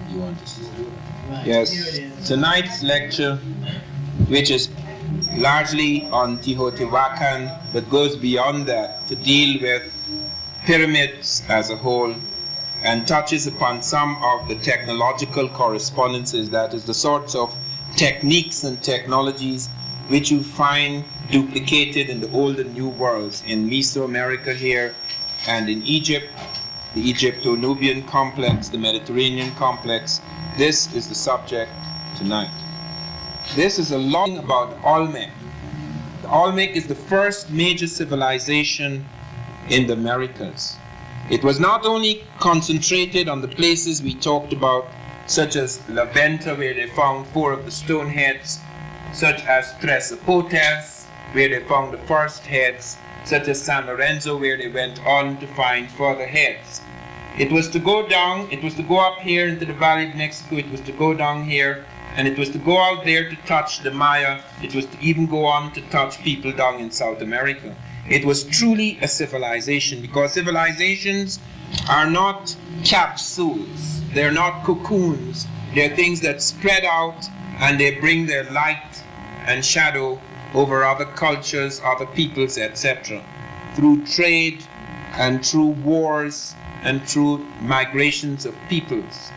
You want to see? Yes. Tonight's lecture, which is largely on Teotihuacan, but goes beyond that to deal with pyramids as a whole and touches upon some of the technological correspondences, that is, the sorts of techniques and technologies which you find duplicated in the old and new worlds, in Mesoamerica here and in Egypt, the Egypto-Nubian complex, the Mediterranean complex. This is the subject tonight. This is a long about Olmec. The Olmec is the first major civilization in the Americas. It was not only concentrated on the places we talked about, such as La Venta, where they found 4 of the stone heads, such as Tres Zapotes, where they found the first heads, such as San Lorenzo, where they went on to find further heads. It was to go down, it was to go up here into the Valley of Mexico, it was to go down here, and it was to go out there to touch the Maya, it was to even go on to touch people down in South America. It was truly a civilization, because civilizations are not capsules, they're not cocoons, they're things that spread out and they bring their light and shadow over other cultures, other peoples, etc. through trade and through wars and through migrations of peoples.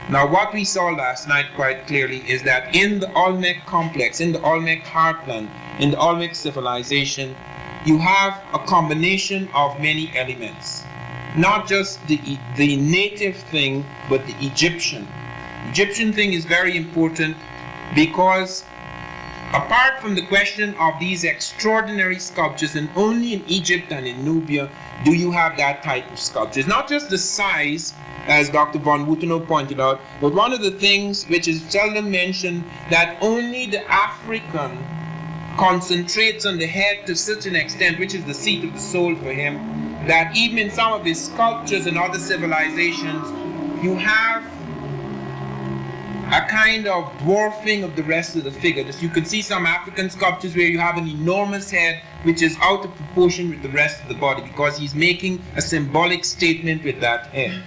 Now, what we saw last night quite clearly is that in the Olmec complex, in the Olmec heartland, in the Olmec civilization, you have a combination of many elements. Not just the native thing, but the Egyptian. Egyptian thing is very important because apart from the question of these extraordinary sculptures, and only in Egypt and in Nubia do you have that type of sculpture. It's not just the size, as Dr. von Wutenow pointed out, but one of the things which is seldom mentioned, that only the African concentrates on the head to such an extent, which is the seat of the soul for him, that even in some of his sculptures and other civilizations, you have a kind of dwarfing of the rest of the figure. You can see some African sculptures where you have an enormous head which is out of proportion with the rest of the body, because he's making a symbolic statement with that head.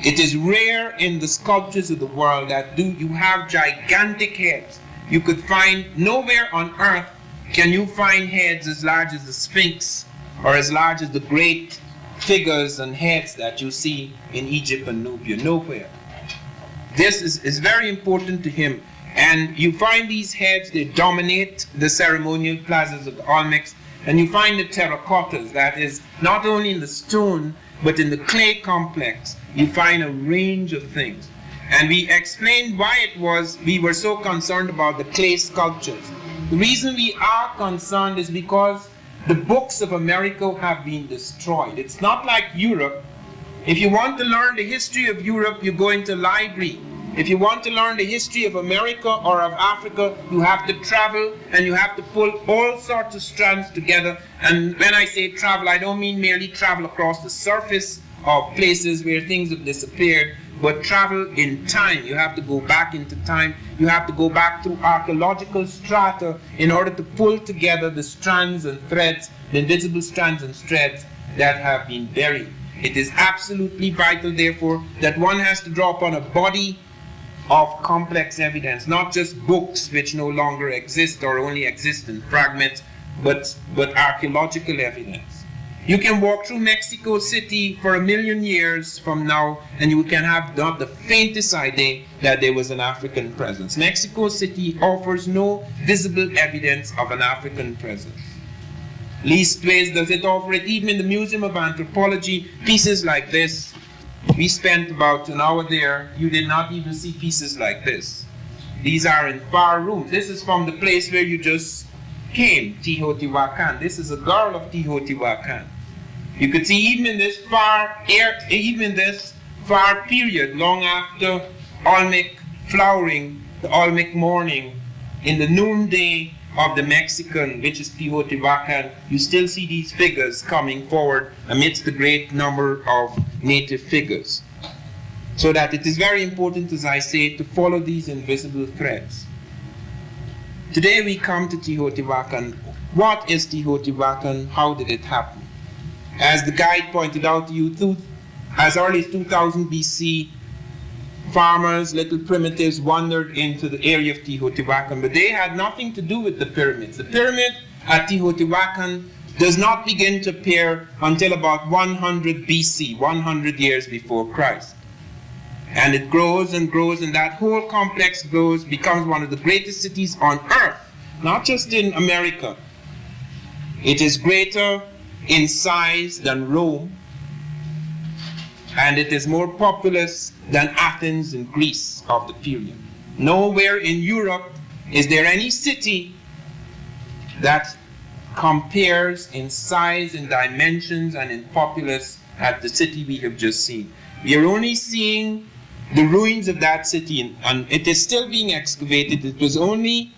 It is rare in the sculptures of the world that you have gigantic heads. You could find nowhere on earth can you find heads as large as the Sphinx or as large as the great figures and heads that you see in Egypt and Nubia. Nowhere. This is very important to him. And you find these heads, they dominate the ceremonial plazas of the Olmecs. And you find the terracottas, that is, not only in the stone, but in the clay complex, you find a range of things. And we explained why it was we were so concerned about the clay sculptures. The reason we are concerned is because the books of America have been destroyed. It's not like Europe. If you want to learn the history of Europe, you go into a library. If you want to learn the history of America or of Africa, you have to travel and you have to pull all sorts of strands together. And when I say travel, I don't mean merely travel across the surface of places where things have disappeared, but travel in time. You have to go back into time. You have to go back through archaeological strata in order to pull together the strands and threads, the invisible strands and threads that have been buried. It is absolutely vital, therefore, that one has to draw upon a body of complex evidence, not just books which no longer exist or only exist in fragments, but archaeological evidence. You can walk through Mexico City for 1,000,000 years from now and you can have not the faintest idea that there was an African presence. Mexico City offers no visible evidence of an African presence. Leastways does it offer it. Even in the Museum of Anthropology, pieces like this, we spent about an hour there, you did not even see pieces like this. These are in far rooms. This is from the place where you just came, Teotihuacan. This is a girl of Teotihuacan. You could see even in this far period, long after Olmec flowering, the Olmec morning, in the noonday of the Mexican, which is Teotihuacan, you still see these figures coming forward amidst the great number of native figures. So that it is very important, as I say, to follow these invisible threads. Today we come to Teotihuacan. What is Teotihuacan? How did it happen? As the guide pointed out to you, as early as 2000 BC, farmers, little primitives, wandered into the area of Teotihuacan, but they had nothing to do with the pyramids. The pyramid at Teotihuacan does not begin to appear until about 100 BC, 100 years before Christ. And it grows and grows, and that whole complex grows, becomes one of the greatest cities on earth, not just in America. It is greater in size than Rome, and it is more populous than Athens in Greece of the period. Nowhere in Europe is there any city that compares in size, in dimensions, and in populace at the city we have just seen. We are only seeing the ruins of that city, and it is still being excavated. It was only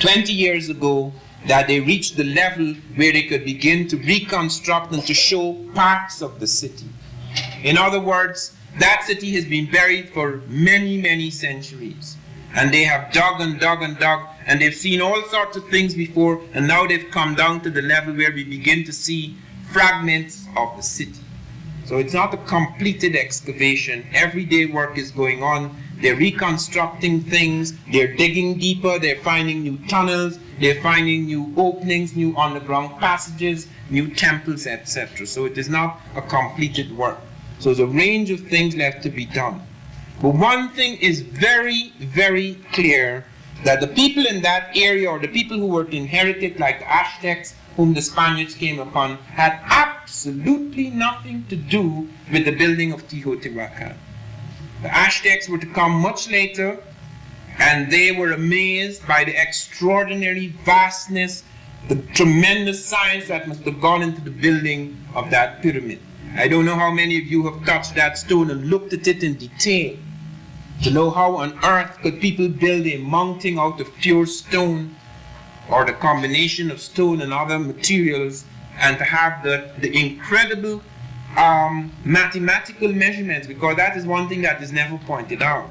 20 years ago that they reached the level where they could begin to reconstruct and to show parts of the city. In other words, that city has been buried for many, many centuries. And they have dug and dug and dug, and they've seen all sorts of things before, and now they've come down to the level where we begin to see fragments of the city. So it's not a completed excavation. Everyday work is going on. They're reconstructing things. They're digging deeper. They're finding new tunnels. They're finding new openings, new underground passages, new temples, etc. So it is not a completed work. So there's a range of things left to be done. But one thing is very, very clear, that the people in that area, or the people who were to inherit it, like the Aztecs, whom the Spaniards came upon, had absolutely nothing to do with the building of Teotihuacan. The Aztecs were to come much later, and they were amazed by the extraordinary vastness, the tremendous science that must have gone into the building of that pyramid. I don't know how many of you have touched that stone and looked at it in detail to know how on earth could people build a mounting out of pure stone, or the combination of stone and other materials, and to have the incredible mathematical measurements, because that is one thing that is never pointed out,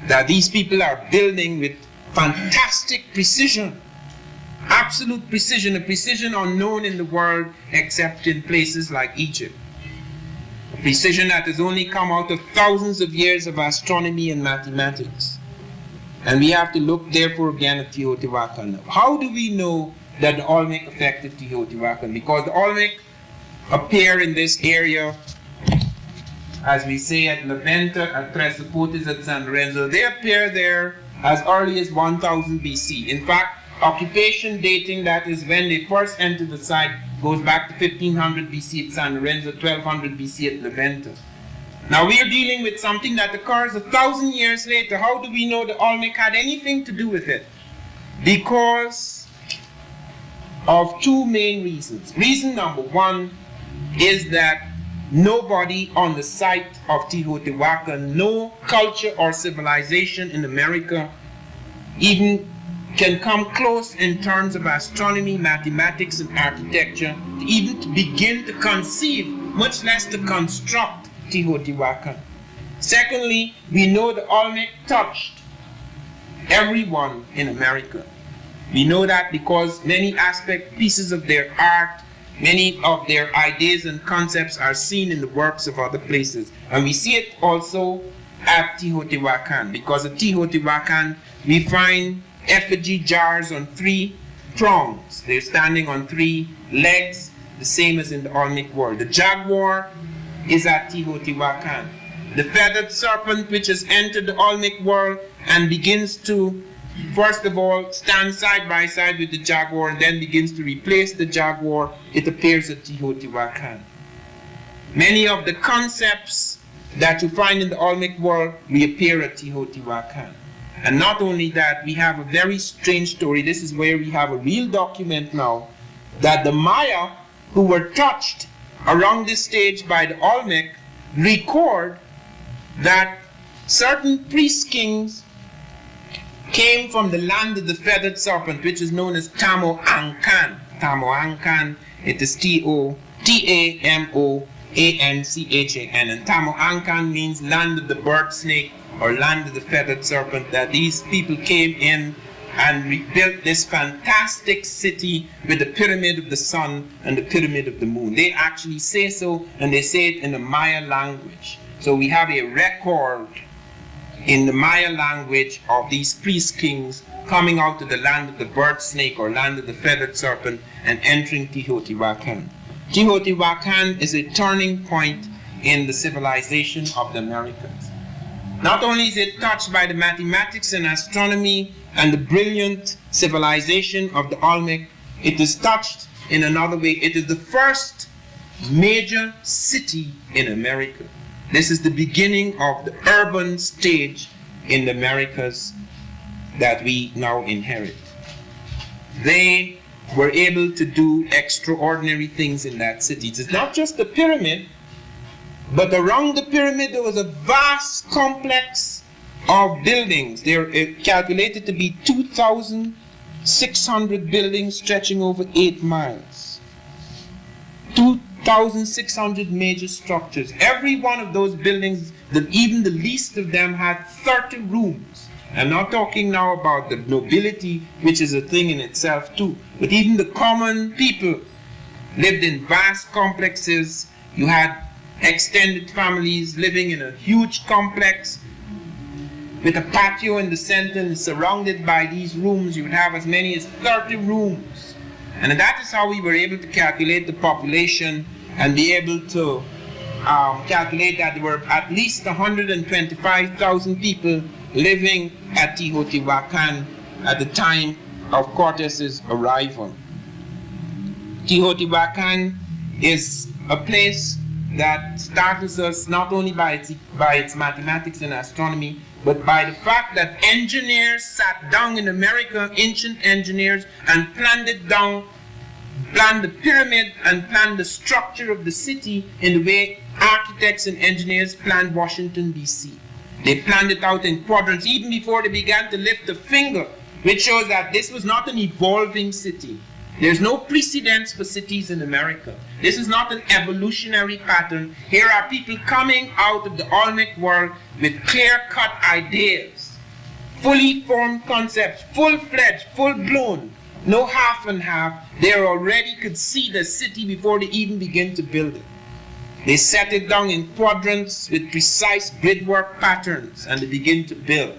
that these people are building with fantastic precision, absolute precision, a precision unknown in the world except in places like Egypt. A precision that has only come out of thousands of years of astronomy and mathematics. And we have to look therefore again at Teotihuacan. How do we know that the Olmec affected Teotihuacan? Because the Olmec appear in this area, as we say at Leventa, at Tres Zapotes, at San Lorenzo. They appear there as early as 1000 BC. In fact, occupation dating, that is when they first entered the site, goes back to 1500 BC at San Lorenzo, 1200 BC at Leventa. Now we are dealing with something that occurs 1,000 years later. How do we know the Olmec had anything to do with it? Because of two main reasons. Reason number one is that nobody on the site of Teotihuacan, no culture or civilization in America even can come close in terms of astronomy, mathematics, and architecture to even to begin to conceive, much less to construct Teotihuacan. Secondly, we know the Olmec touched everyone in America. We know that because many pieces of their art, many of their ideas and concepts are seen in the works of other places. And we see it also at Teotihuacan, because at Teotihuacan we find effigy jars on 3 prongs. They're standing on 3 legs, the same as in the Olmec world. The jaguar is at Teotihuacan. The feathered serpent, which has entered the Olmec world and begins to, first of all, stand side by side with the jaguar and then begins to replace the jaguar, it appears at Teotihuacan. Many of the concepts that you find in the Olmec world reappear at Teotihuacan. And not only that, we have a very strange story. This is where we have a real document now, that the Maya, who were touched around this stage by the Olmec, record that certain priest kings came from the land of the feathered serpent, which is known as Tamoancan. Tamoancan, it is Tamoanchan, and Tamoancan means land of the bird snake, or land of the feathered serpent, that these people came in and rebuilt this fantastic city with the pyramid of the sun and the pyramid of the moon. They actually say so, and they say it in the Maya language. So we have a record in the Maya language of these priest kings coming out of the land of the bird snake or land of the feathered serpent and entering Teotihuacan. Teotihuacan is a turning point in the civilization of the Americas. Not only is it touched by the mathematics and astronomy and the brilliant civilization of the Olmec, it is touched in another way. It is the first major city in America. This is the beginning of the urban stage in the Americas that we now inherit. They were able to do extraordinary things in that city. It's not just the pyramid, but around the pyramid there was a vast complex of buildings. They're calculated to be 2,600 buildings stretching over 8 miles. 2,600 major structures. Every one of those buildings, even the least of them, had 30 rooms. I'm not talking now about the nobility, which is a thing in itself too, but even the common people lived in vast complexes. You had extended families living in a huge complex with a patio in the center and surrounded by these rooms. You would have as many as 30 rooms. And that is how we were able to calculate the population and be able to calculate that there were at least 125,000 people living at Teotihuacan at the time of Cortez's arrival. Teotihuacan is a place that startles us not only by its mathematics and astronomy, but by the fact that engineers sat down in America, ancient engineers, and planned the pyramid and planned the structure of the city in the way architects and engineers planned Washington, D.C. They planned it out in quadrants even before they began to lift a finger, which shows that this was not an evolving city. There's no precedence for cities in America. This is not an evolutionary pattern. Here are people coming out of the Olmec world with clear-cut ideas, fully formed concepts, full-fledged, full-blown, no half and half. They already could see the city before they even begin to build it. They set it down in quadrants with precise gridwork patterns and they begin to build.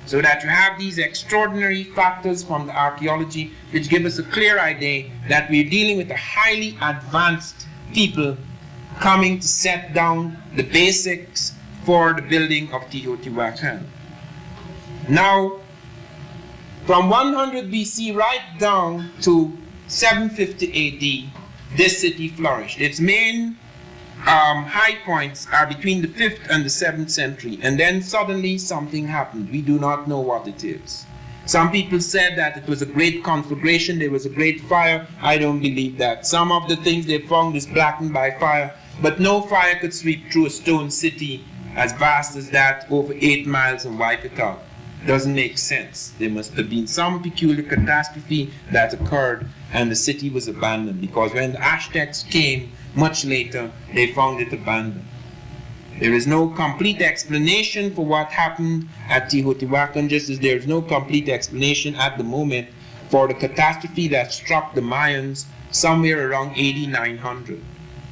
So that you have these extraordinary factors from the archaeology which give us a clear idea that we're dealing with a highly advanced people coming to set down the basics for the building of Teotihuacan. Now, from 100 BC right down to 750 AD, this city flourished. Its main high points are between the 5th and the 7th century, and then suddenly something happened. We do not know what it is. Some people said that it was a great conflagration, there was a great fire. I don't believe that. Some of the things they found is blackened by fire, but no fire could sweep through a stone city as vast as that over 8 miles and wipe it out. Doesn't make sense. There must have been some peculiar catastrophe that occurred and the city was abandoned, because when the Aztecs came much later, they found it abandoned. There is no complete explanation for what happened at Teotihuacan, just as there is no complete explanation at the moment for the catastrophe that struck the Mayans somewhere around AD 900.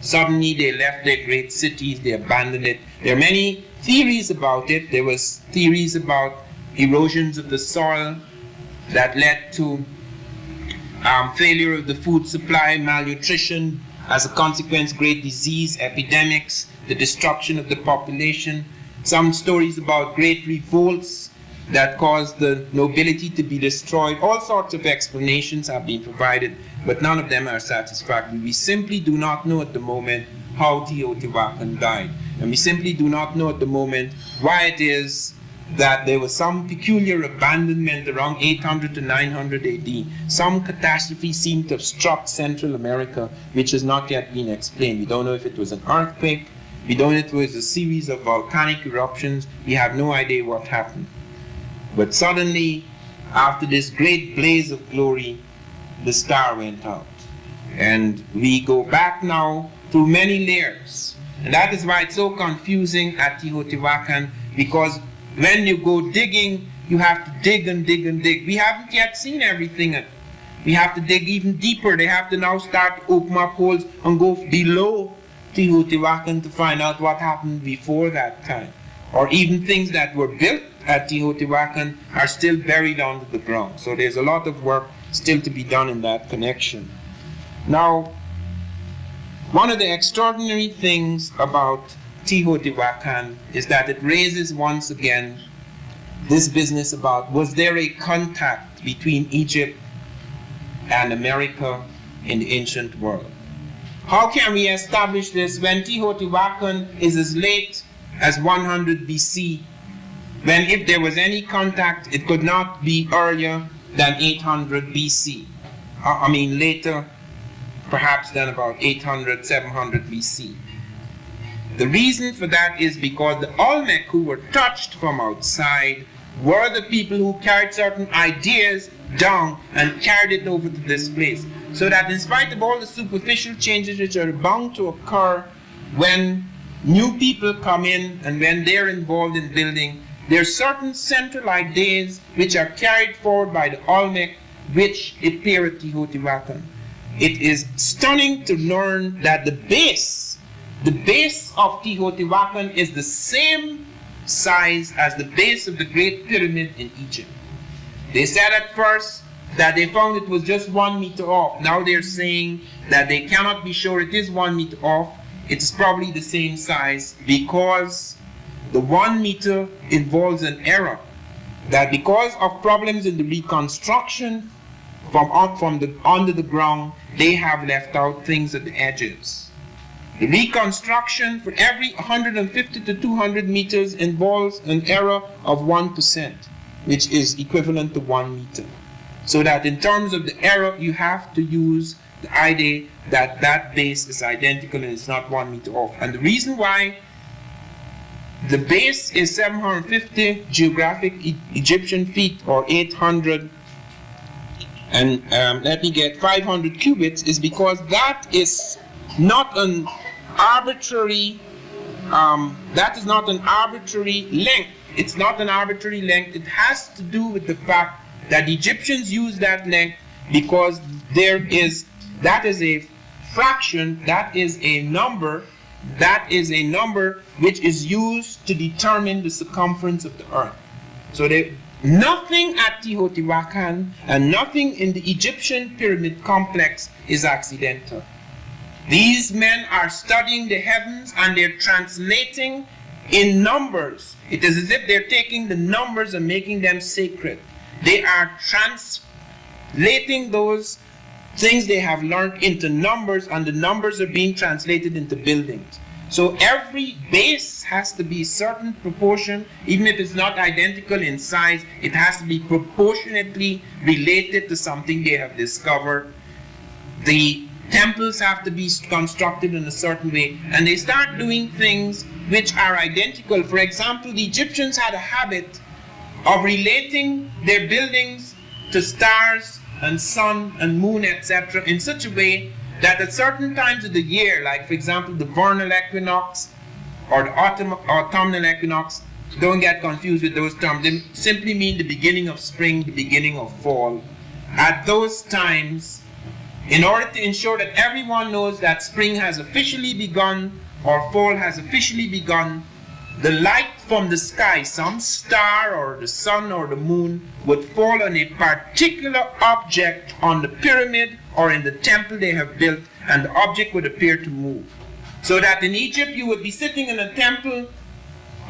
Suddenly they left their great cities, they abandoned it. There are many theories about it. There was theories about erosions of the soil that led to failure of the food supply, malnutrition, as a consequence, great disease, epidemics, the destruction of the population. Some stories about great revolts that caused the nobility to be destroyed. All sorts of explanations have been provided, but none of them are satisfactory. We simply do not know at the moment how Teotihuacan died. And we simply do not know at the moment why it is that there was some peculiar abandonment around 800 to 900 AD. Some catastrophe seemed to have struck Central America, which has not yet been explained. We don't know if it was an earthquake. We don't know if it was a series of volcanic eruptions. We have no idea what happened. But suddenly, after this great blaze of glory, the star went out. And we go back now through many layers. And that is why it's so confusing at Teotihuacan, because when you go digging, you have to dig and dig and dig. We haven't yet seen everything. We have to dig even deeper. They have to now start to open up holes and go below Teotihuacan to find out what happened before that time. Or even things that were built at Teotihuacan are still buried under the ground. So there's a lot of work still to be done in that connection. Now, one of the extraordinary things about Teotihuacan is that it raises once again this business about, was there a contact between Egypt and America in the ancient world? How can we establish this when Teotihuacan is as late as 100 BC, when if there was any contact, it could not be earlier than 800 BC. I mean later, perhaps than about 800, 700 BC. The reason for that is because the Olmec who were touched from outside were the people who carried certain ideas down and carried it over to this place. So that in spite of all the superficial changes which are bound to occur when new people come in and when they're involved in building, there are certain central ideas which are carried forward by the Olmec which appear at Teotihuacan. It is stunning to learn that the base of Teotihuacan is the same size as the base of the Great Pyramid in Egypt. They said at first that they found it was just 1 meter off. Now they're saying that they cannot be sure it is 1 meter off. It's probably the same size because the 1 meter involves an error. That because of problems in the reconstruction from under the ground, they have left out things at the edges. The reconstruction for every 150 to 200 meters involves an error of 1%, which is equivalent to 1 meter. So that in terms of the error, you have to use the idea that that base is identical and it's not 1 meter off. And the reason why the base is 750 geographic Egyptian feet, or 800 and 500 cubits, is because that is not an arbitrary length. It's not an arbitrary length. It has to do with the fact that the Egyptians use that length because that is a fraction, that is a number which is used to determine the circumference of the earth. So nothing at Teotihuacan and nothing in the Egyptian pyramid complex is accidental. These men are studying the heavens and they're translating in numbers. It is as if they're taking the numbers and making them sacred. They are translating those things they have learned into numbers, and the numbers are being translated into buildings. So every base has to be a certain proportion, even if it's not identical in size, it has to be proportionately related to something they have discovered. The temples have to be constructed in a certain way, and they start doing things which are identical. For example, the Egyptians had a habit of relating their buildings to stars and sun and moon, etc., in such a way that at certain times of the year, like for example the vernal equinox or the autumnal equinox, don't get confused with those terms, they simply mean the beginning of spring, the beginning of fall. At those times, in order to ensure that everyone knows that spring has officially begun or fall has officially begun, the light from the sky, some star or the sun or the moon, would fall on a particular object on the pyramid or in the temple they have built, and the object would appear to move. So that in Egypt you would be sitting in a temple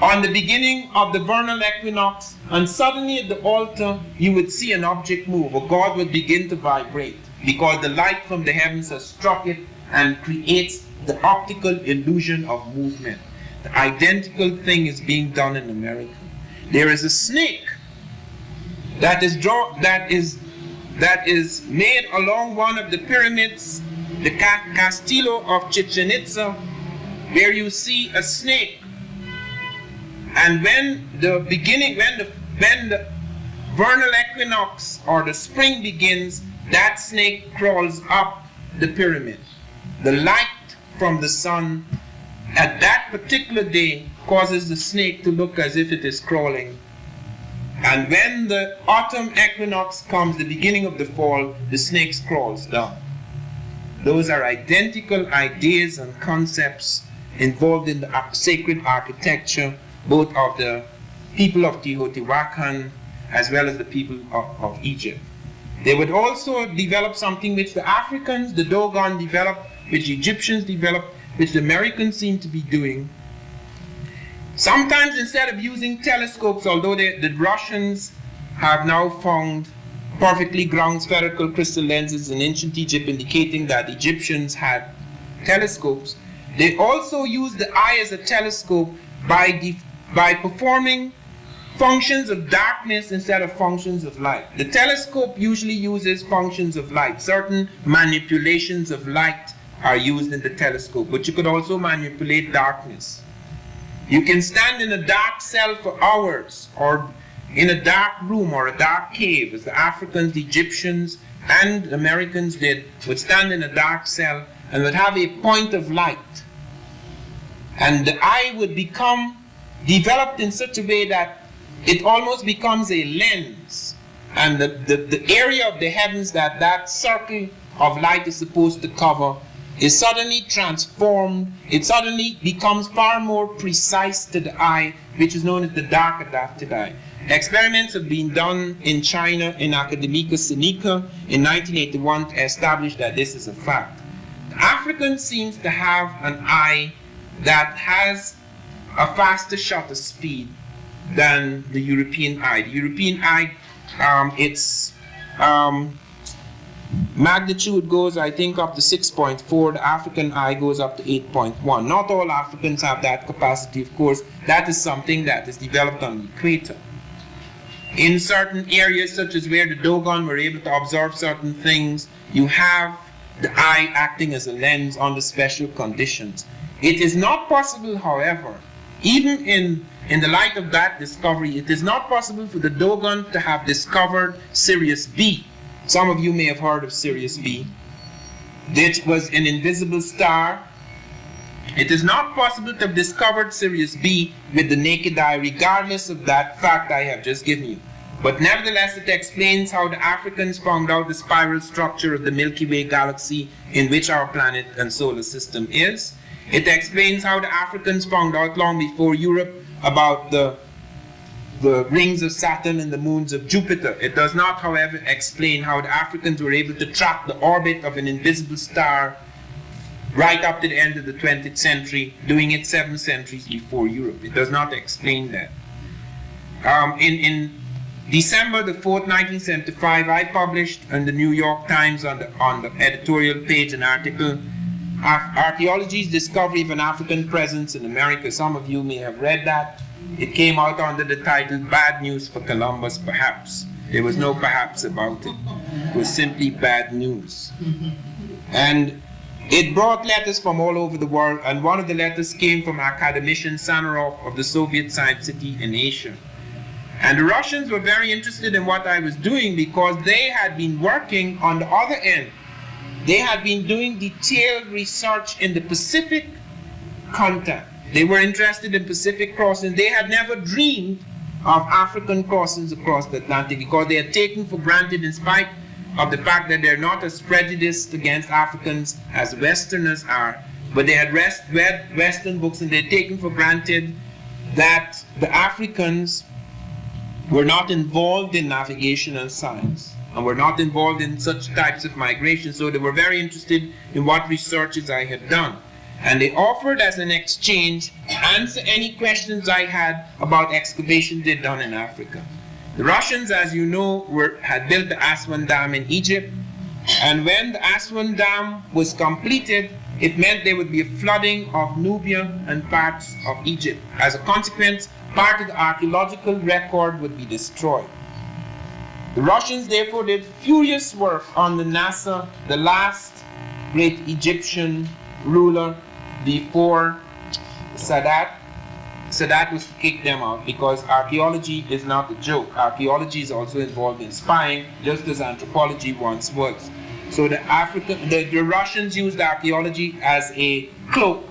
on the beginning of the vernal equinox, and suddenly at the altar you would see an object move, or God would begin to vibrate, because the light from the heavens has struck it and creates the optical illusion of movement. The identical thing is being done in America. There is a snake that is made along one of the pyramids, the Castillo of Chichen Itza, where you see a snake. And when the vernal equinox or the spring begins, that snake crawls up the pyramid. The light from the sun at that particular day causes the snake to look as if it is crawling. And when the autumn equinox comes, the beginning of the fall, the snake crawls down. Those are identical ideas and concepts involved in the sacred architecture, both of the people of Teotihuacan as well as the people of Egypt. They would also develop something which the Africans, the Dogon, developed, which the Egyptians developed, which the Americans seem to be doing. Sometimes instead of using telescopes, although the Russians have now found perfectly ground spherical crystal lenses in ancient Egypt indicating that Egyptians had telescopes, they also used the eye as a telescope by performing functions of darkness instead of functions of light. The telescope usually uses functions of light. Certain manipulations of light are used in the telescope, but you could also manipulate darkness. You can stand in a dark cell for hours, or in a dark room or a dark cave, as the Africans, the Egyptians, and the Americans did, would stand in a dark cell and would have a point of light. And the eye would become developed in such a way that it almost becomes a lens. And the area of the heavens that circle of light is supposed to cover is suddenly transformed. It suddenly becomes far more precise to the eye, which is known as the dark adapted eye. Experiments have been done in China, in Academia Sinica, in 1981 to establish that this is a fact. The African seems to have an eye that has a faster shutter speed than the European eye. The European eye, its magnitude goes, I think, up to 6.4. The African eye goes up to 8.1. Not all Africans have that capacity, of course. That is something that is developed on the equator. In certain areas, such as where the Dogon were able to observe certain things, you have the eye acting as a lens under special conditions. It is not possible, however, even in the light of that discovery, it is not possible for the Dogon to have discovered Sirius B. Some of you may have heard of Sirius B, which was an invisible star. It is not possible to have discovered Sirius B with the naked eye, regardless of that fact I have just given you. But nevertheless, it explains how the Africans found out the spiral structure of the Milky Way galaxy in which our planet and solar system is. It explains how the Africans found out long before Europe about the rings of Saturn and the moons of Jupiter. It does not, however, explain how the Africans were able to track the orbit of an invisible star right up to the end of the 20th century, doing it 7 centuries before Europe. It does not explain that. In December the 4th, 1975, I published in the New York Times on the editorial page an article, Archaeology's Discovery of an African Presence in America. Some of you may have read that. It came out under the title, Bad News for Columbus, Perhaps. There was no perhaps about it. It was simply bad news. And it brought letters from all over the world, and one of the letters came from academician Sanarov of the Soviet Science City in Asia. And the Russians were very interested in what I was doing because they had been working on the other end. They had been doing detailed research in the Pacific contact. They were interested in Pacific crossings. They had never dreamed of African crossings across the Atlantic because they had taken for granted, in spite of the fact that they're not as prejudiced against Africans as Westerners are, but they had read Western books and they'd taken for granted that the Africans were not involved in navigation and science and were not involved in such types of migration. So they were very interested in what researches I had done. And they offered as an exchange answer any questions I had about excavations they'd done in Africa. The Russians, as you know, had built the Aswan Dam in Egypt, and when the Aswan Dam was completed, it meant there would be a flooding of Nubia and parts of Egypt. As a consequence, part of the archaeological record would be destroyed. The Russians therefore did furious work on the Nasser, the last great Egyptian ruler before Sadat. Sadat was to kick them out because archaeology is not a joke. Archaeology is also involved in spying, just as anthropology once was. So the Russians used archaeology as a cloak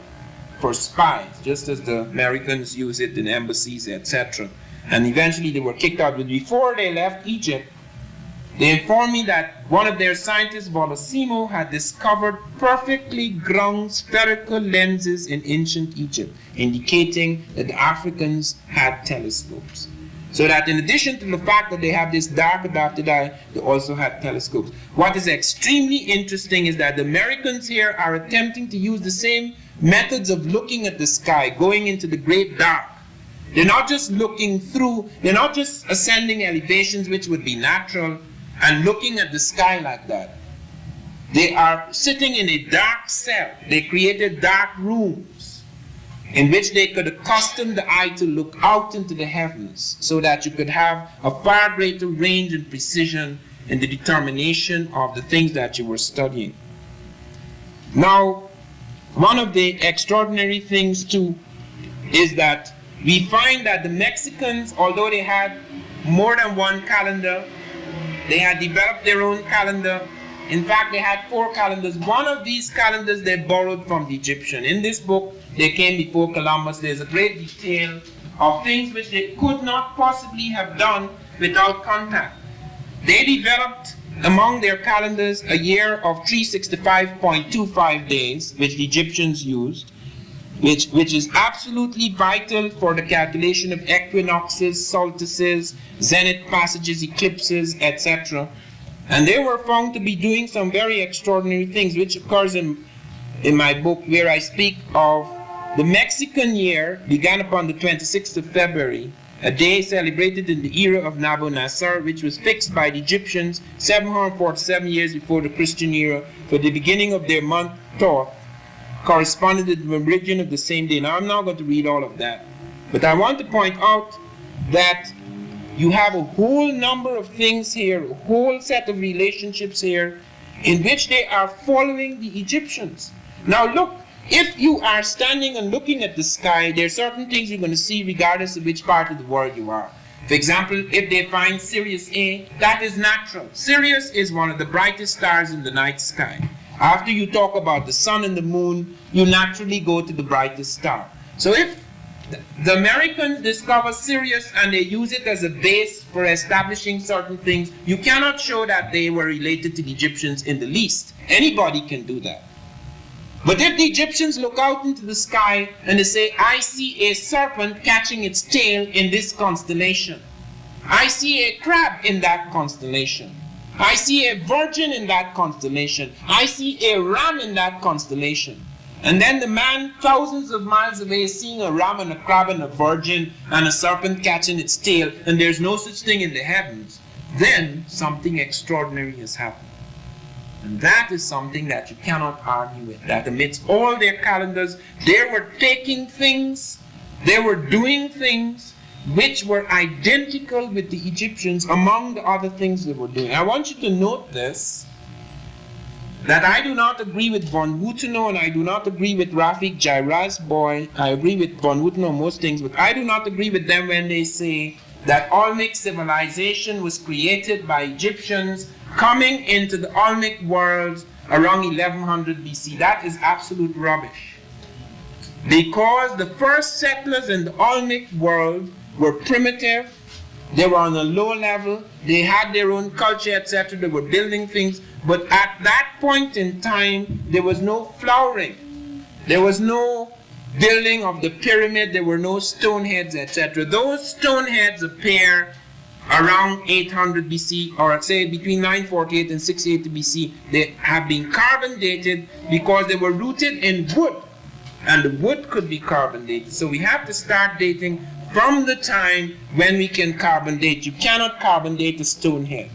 for spies, just as the Americans use it in embassies, etc. and eventually they were kicked out. But before they left Egypt, they informed me that one of their scientists, Volosimo, had discovered perfectly ground spherical lenses in ancient Egypt, indicating that the Africans had telescopes. So that in addition to the fact that they have this dark adapted eye, they also had telescopes. What is extremely interesting is that the Americans here are attempting to use the same methods of looking at the sky, going into the great dark. They're not just looking through, they're not just ascending elevations, which would be natural, and looking at the sky like that. They are sitting in a dark cell. They created dark rooms in which they could accustom the eye to look out into the heavens so that you could have a far greater range and precision in the determination of the things that you were studying. Now, one of the extraordinary things too is that we find that the Mexicans, although they had more than one calendar, they had developed their own calendar. In fact, they had 4 calendars. One of these calendars they borrowed from the Egyptian. In this book, they came before Columbus. There's a great detail of things which they could not possibly have done without contact. They developed among their calendars a year of 365.25 days, which the Egyptians used, which is absolutely vital for the calculation of equinoxes, solstices, zenith passages, eclipses, etc. And they were found to be doing some very extraordinary things, which occurs in my book, where I speak of the Mexican year began upon the 26th of February, a day celebrated in the era of Nabonassar, which was fixed by the Egyptians 747 years before the Christian era for the beginning of their month Thoth, corresponding to the meridian of the same day. Now, I'm not going to read all of that, but I want to point out that you have a whole number of things here, a whole set of relationships here, in which they are following the Egyptians. Now, look, if you are standing and looking at the sky, there are certain things you're going to see regardless of which part of the world you are. For example, if they find Sirius A, that is natural. Sirius is one of the brightest stars in the night sky. After you talk about the sun and the moon, you naturally go to the brightest star. So if the Americans discover Sirius and they use it as a base for establishing certain things, you cannot show that they were related to the Egyptians in the least. Anybody can do that. But if the Egyptians look out into the sky and they say, I see a serpent catching its tail in this constellation. I see a crab in that constellation. I see a virgin in that constellation. I see a ram in that constellation. And then the man thousands of miles away is seeing a ram and a crab and a virgin and a serpent catching its tail, and there's no such thing in the heavens. Then something extraordinary has happened. And that is something that you cannot argue with. That amidst all their calendars, they were taking things, they were doing things which were identical with the Egyptians among the other things they were doing. I want you to note this, that I do not agree with von Wutenau and I do not agree with Rafik Jairasboy. I agree with von Wutenau on most things, but I do not agree with them when they say that Olmec civilization was created by Egyptians coming into the Olmec world around 1100 BC. That is absolute rubbish. Because the first settlers in the Olmec world were primitive, they were on a low level, they had their own culture, etc., they were building things, but at that point in time, there was no flowering, there was no building of the pyramid, there were no stone heads, etc. Those stone heads appear around 800 BC, or say between 948 and 680 BC. They have been carbon dated because they were rooted in wood, and the wood could be carbon dated. So we have to start dating from the time when we can carbon date. You cannot carbon date a stone head.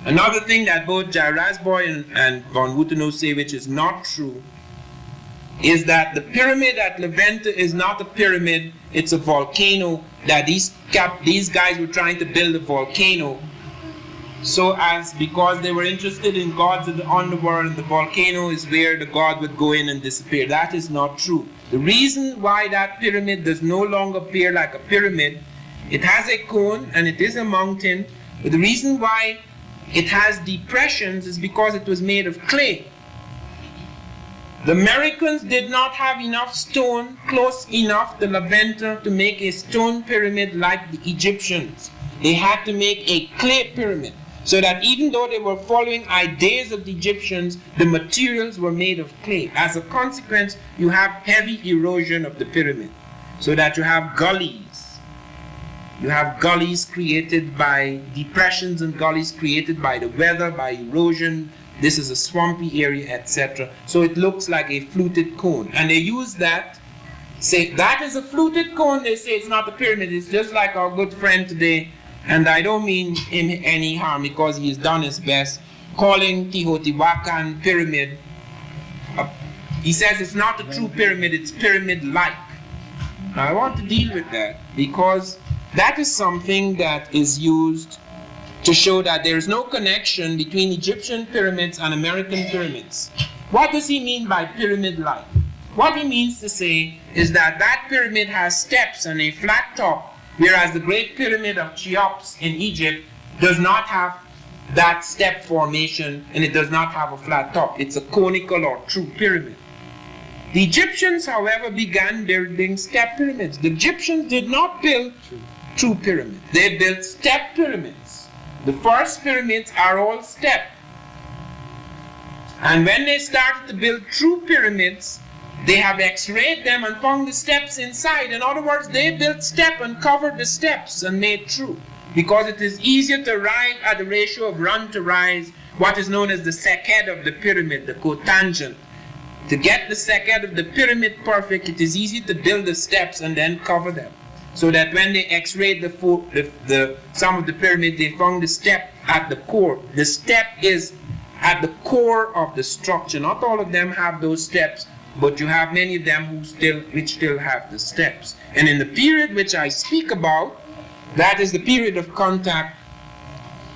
Another thing that both Jairasboy and von Wutenau say, which is not true, is that the pyramid at Levante is not a pyramid, it's a volcano, that these guys were trying to build a volcano because they were interested in gods of the underworld, and the volcano is where the god would go in and disappear. That is not true. The reason why that pyramid does no longer appear like a pyramid, it has a cone and it is a mountain, but the reason why it has depressions is because it was made of clay. The Americans did not have enough stone close enough to Levanter to make a stone pyramid like the Egyptians. They had to make a clay pyramid, so that even though they were following ideas of the Egyptians, the materials were made of clay. As a consequence, you have heavy erosion of the pyramid, so that you have gullies. You have gullies created by depressions and gullies created by the weather, by erosion. This is a swampy area, etc. So it looks like a fluted cone. And they use that, say, that is a fluted cone. They say it's not a pyramid. It's just like our good friend today, and I don't mean him any harm because he has done his best, calling Teotihuacan pyramid. He says it's not a true pyramid, it's pyramid-like. Now I want to deal with that because that is something that is used to show that there is no connection between Egyptian pyramids and American pyramids. What does he mean by pyramid-like? What he means to say is that that pyramid has steps and a flat top, whereas the Great Pyramid of Cheops in Egypt does not have that step formation and it does not have a flat top. It's a conical or true pyramid. The Egyptians, however, began building step pyramids. The Egyptians did not build true pyramids. They built step pyramids. The first pyramids are all step. And when they started to build true pyramids, they have x-rayed them and found the steps inside. In other words, they built step and covered the steps and made true. Because it is easier to arrive at the ratio of run to rise, what is known as the seced of the pyramid, the cotangent. To get the seced of the pyramid perfect, it is easy to build the steps and then cover them. So that when they x-rayed some of the pyramid, they found the step at the core. The step is at the core of the structure. Not all of them have those steps, but you have many of them which still have the steps. And in the period which I speak about, that is the period of contact,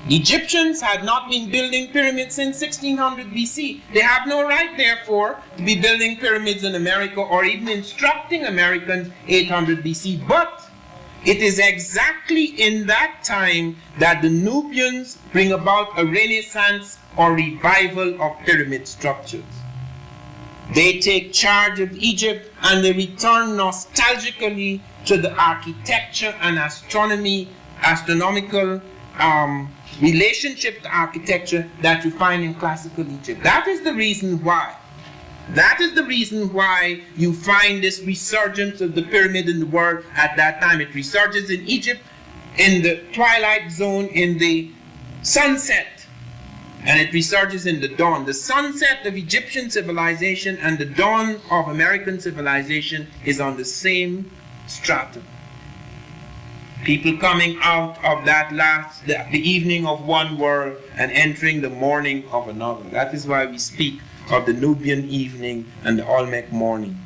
the Egyptians had not been building pyramids since 1600 BC. They have no right, therefore, to be building pyramids in America or even instructing Americans 800 BC. But it is exactly in that time that the Nubians bring about a renaissance or revival of pyramid structures. They take charge of Egypt and they return nostalgically to the architecture and astronomical relationship to architecture that you find in classical Egypt. That is the reason why. That is the reason why you find this resurgence of the pyramid in the world at that time. It resurges in Egypt in the twilight zone, in the sunset, and it resurges in the dawn. The sunset of Egyptian civilization and the dawn of American civilization is on the same stratum. People coming out of that the evening of one world and entering the morning of another. That is why we speak of the Nubian evening and the Olmec morning.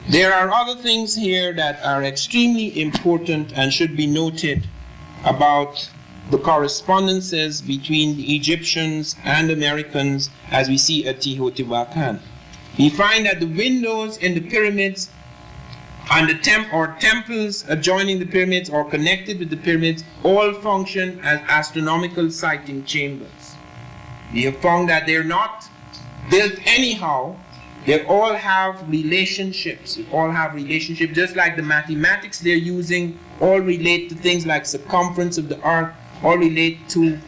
There are other things here that are extremely important and should be noted about the correspondences between the Egyptians and Americans as we see at Teotihuacan. We find that the windows in the pyramids and the temples adjoining the pyramids or connected with the pyramids all function as astronomical sighting chambers. We have found that they're not built anyhow. They all have relationships. They all have relationships, just like the mathematics they're using all relate to things like circumference of the earth, all relate to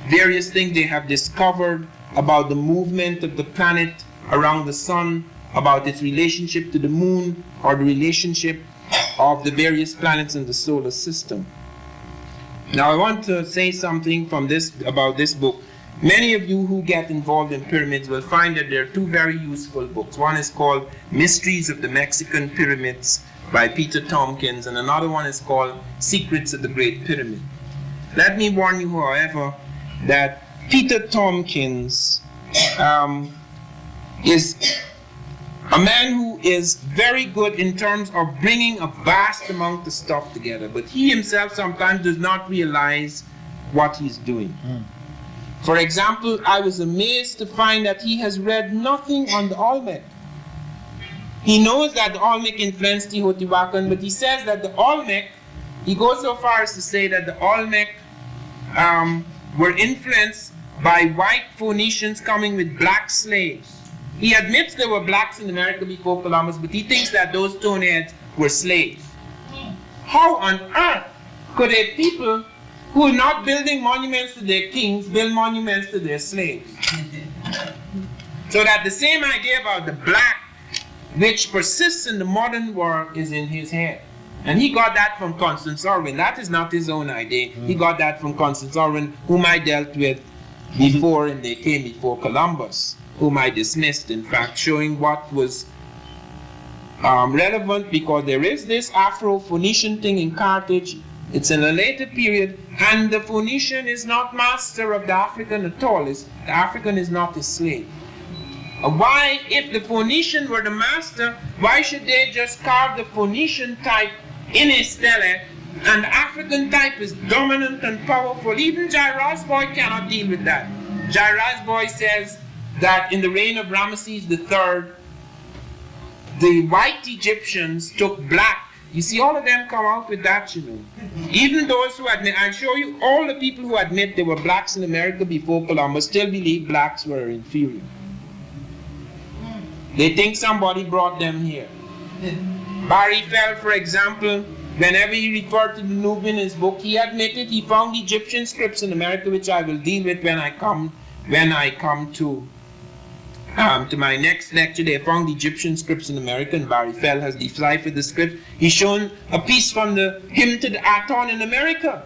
various things they have discovered about the movement of the planet around the sun, about its relationship to the moon, or the relationship of the various planets in the solar system. Now I want to say something about this book. Many of you who get involved in pyramids will find that there are two very useful books. One is called Mysteries of the Mexican Pyramids by Peter Tompkins, and another one is called Secrets of the Great Pyramid. Let me warn you, however, that Peter Tompkins is a man who is very good in terms of bringing a vast amount of stuff together, but he himself sometimes does not realize what he's doing. For example, I was amazed to find that he has read nothing on the Olmec. He knows that the Olmec influenced Teotihuacan, but he says that the Olmec, he goes so far as to say that the Olmec were influenced by white Phoenicians coming with black slaves. He admits there were blacks in America before Columbus, but he thinks that those stoneheads were slaves. How on earth could a people who are not building monuments to their kings build monuments to their slaves? So that the same idea about the black, which persists in the modern world, is in his head. And he got that from Constance Irwin. That is not his own idea. He got that from Constance Irwin, whom I dealt with before, and they came before Columbus, whom I dismissed, in fact, showing what was relevant, because there is this Afro-Phoenician thing in Carthage. It's in a later period, and the Phoenician is not master of the African at all. The African is not a slave. Why, if the Phoenician were the master, why should they just carve the Phoenician type in a stele, and the African type is dominant and powerful? Even Jairus Boy cannot deal with that. Jairus Boy says that in the reign of Ramesses III, the white Egyptians took black. You see, all of them come out with that, you know. Even those who admit, I'll show you, all the people who admit there were blacks in America before Columbus still believe blacks were inferior. They think somebody brought them here. Barry Fell, for example, whenever he referred to the Nubian in his book, he admitted he found Egyptian scripts in America, which I will deal with when I come to my next lecture. They found Egyptian scripts in America, and Barry Fell has deciphered the script. He's shown a piece from the hymn to the Aton in America,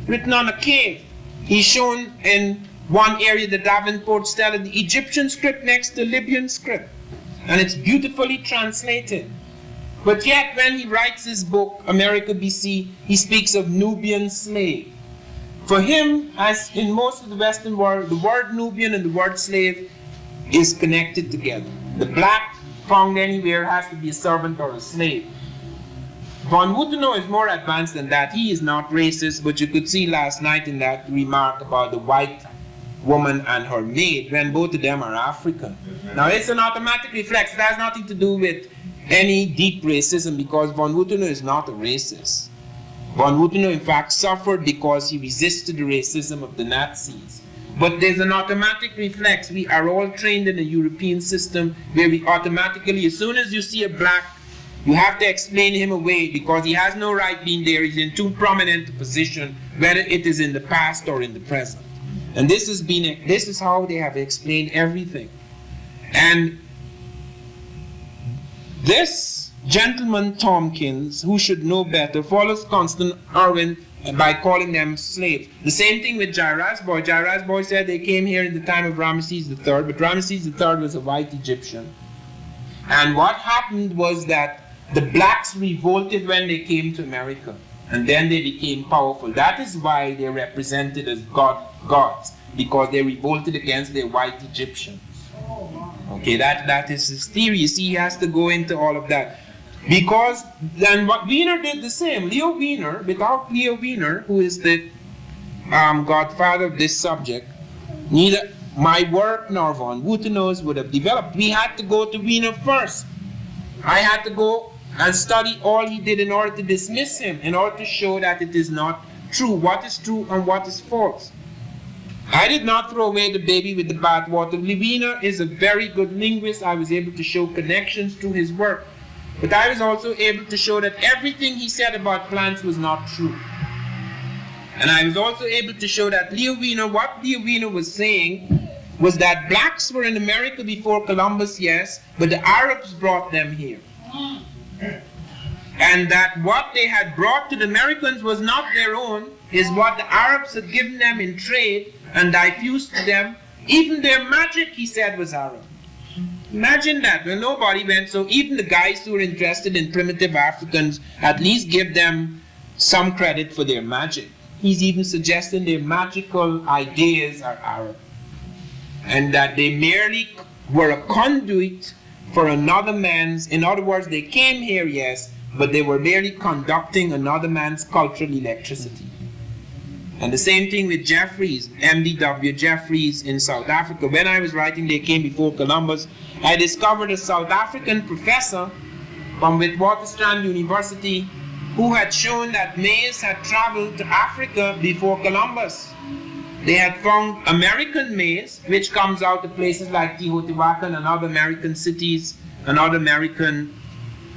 written on a cave. He's shown in one area, the Davenport stele, the Egyptian script next to Libyan script, and it's beautifully translated. But yet, when he writes his book, America BC, he speaks of Nubian slave. For him, as in most of the Western world, the word Nubian and the word slave is connected together. The black found anywhere has to be a servant or a slave. Von Wuthenau is more advanced than that. He is not racist, but you could see last night in that remark about the white woman and her maid, when both of them are African. Now it's an automatic reflex. It has nothing to do with any deep racism, because von Wuthenau is not a racist. Von Wuthenau, in fact, suffered because he resisted the racism of the Nazis. But there's an automatic reflex. We are all trained in a European system where we automatically, as soon as you see a black, you have to explain him away because he has no right being there. He's in too prominent a position, whether it is in the past or in the present. And this is how they have explained everything. And this gentleman Tompkins, who should know better, follows Constance Irwin by calling them slaves. The same thing with Jairus Boy. Jairus Boy said they came here in the time of Ramesses III, but Ramesses III was a white Egyptian. And what happened was that the blacks revolted when they came to America, and then they became powerful. That is why they're represented as gods, because they revolted against their white Egyptians. Okay, that is his theory. You see, he has to go into all of that. Because then what Wiener did the same. Leo Wiener, without Leo Wiener, who is the godfather of this subject, neither my work nor von Wuthenau's would have developed. We had to go to Wiener first. I had to go and study all he did in order to dismiss him, in order to show that it is not true, what is true and what is false. I did not throw away the baby with the bathwater. Wiener is a very good linguist. I was able to show connections to his work. But I was also able to show that everything he said about plants was not true. And I was also able to show that what Leo Wiener was saying was that blacks were in America before Columbus, yes, but the Arabs brought them here. And that what they had brought to the Americans was not their own, is what the Arabs had given them in trade and diffused to them. Even their magic, he said, was Arab. Imagine that. Well, nobody went, so even the guys who were interested in primitive Africans at least give them some credit for their magic. He's even suggesting their magical ideas are Arab, and that they merely were a conduit for another man's, in other words, they came here, yes, but they were merely conducting another man's cultural electricity. And the same thing with Jeffries, MDW Jeffries in South Africa. When I was writing They Came Before Columbus, I discovered a South African professor from Witwatersrand University who had shown that maize had traveled to Africa before Columbus. They had found American maize, which comes out of places like Teotihuacan and other American cities and other American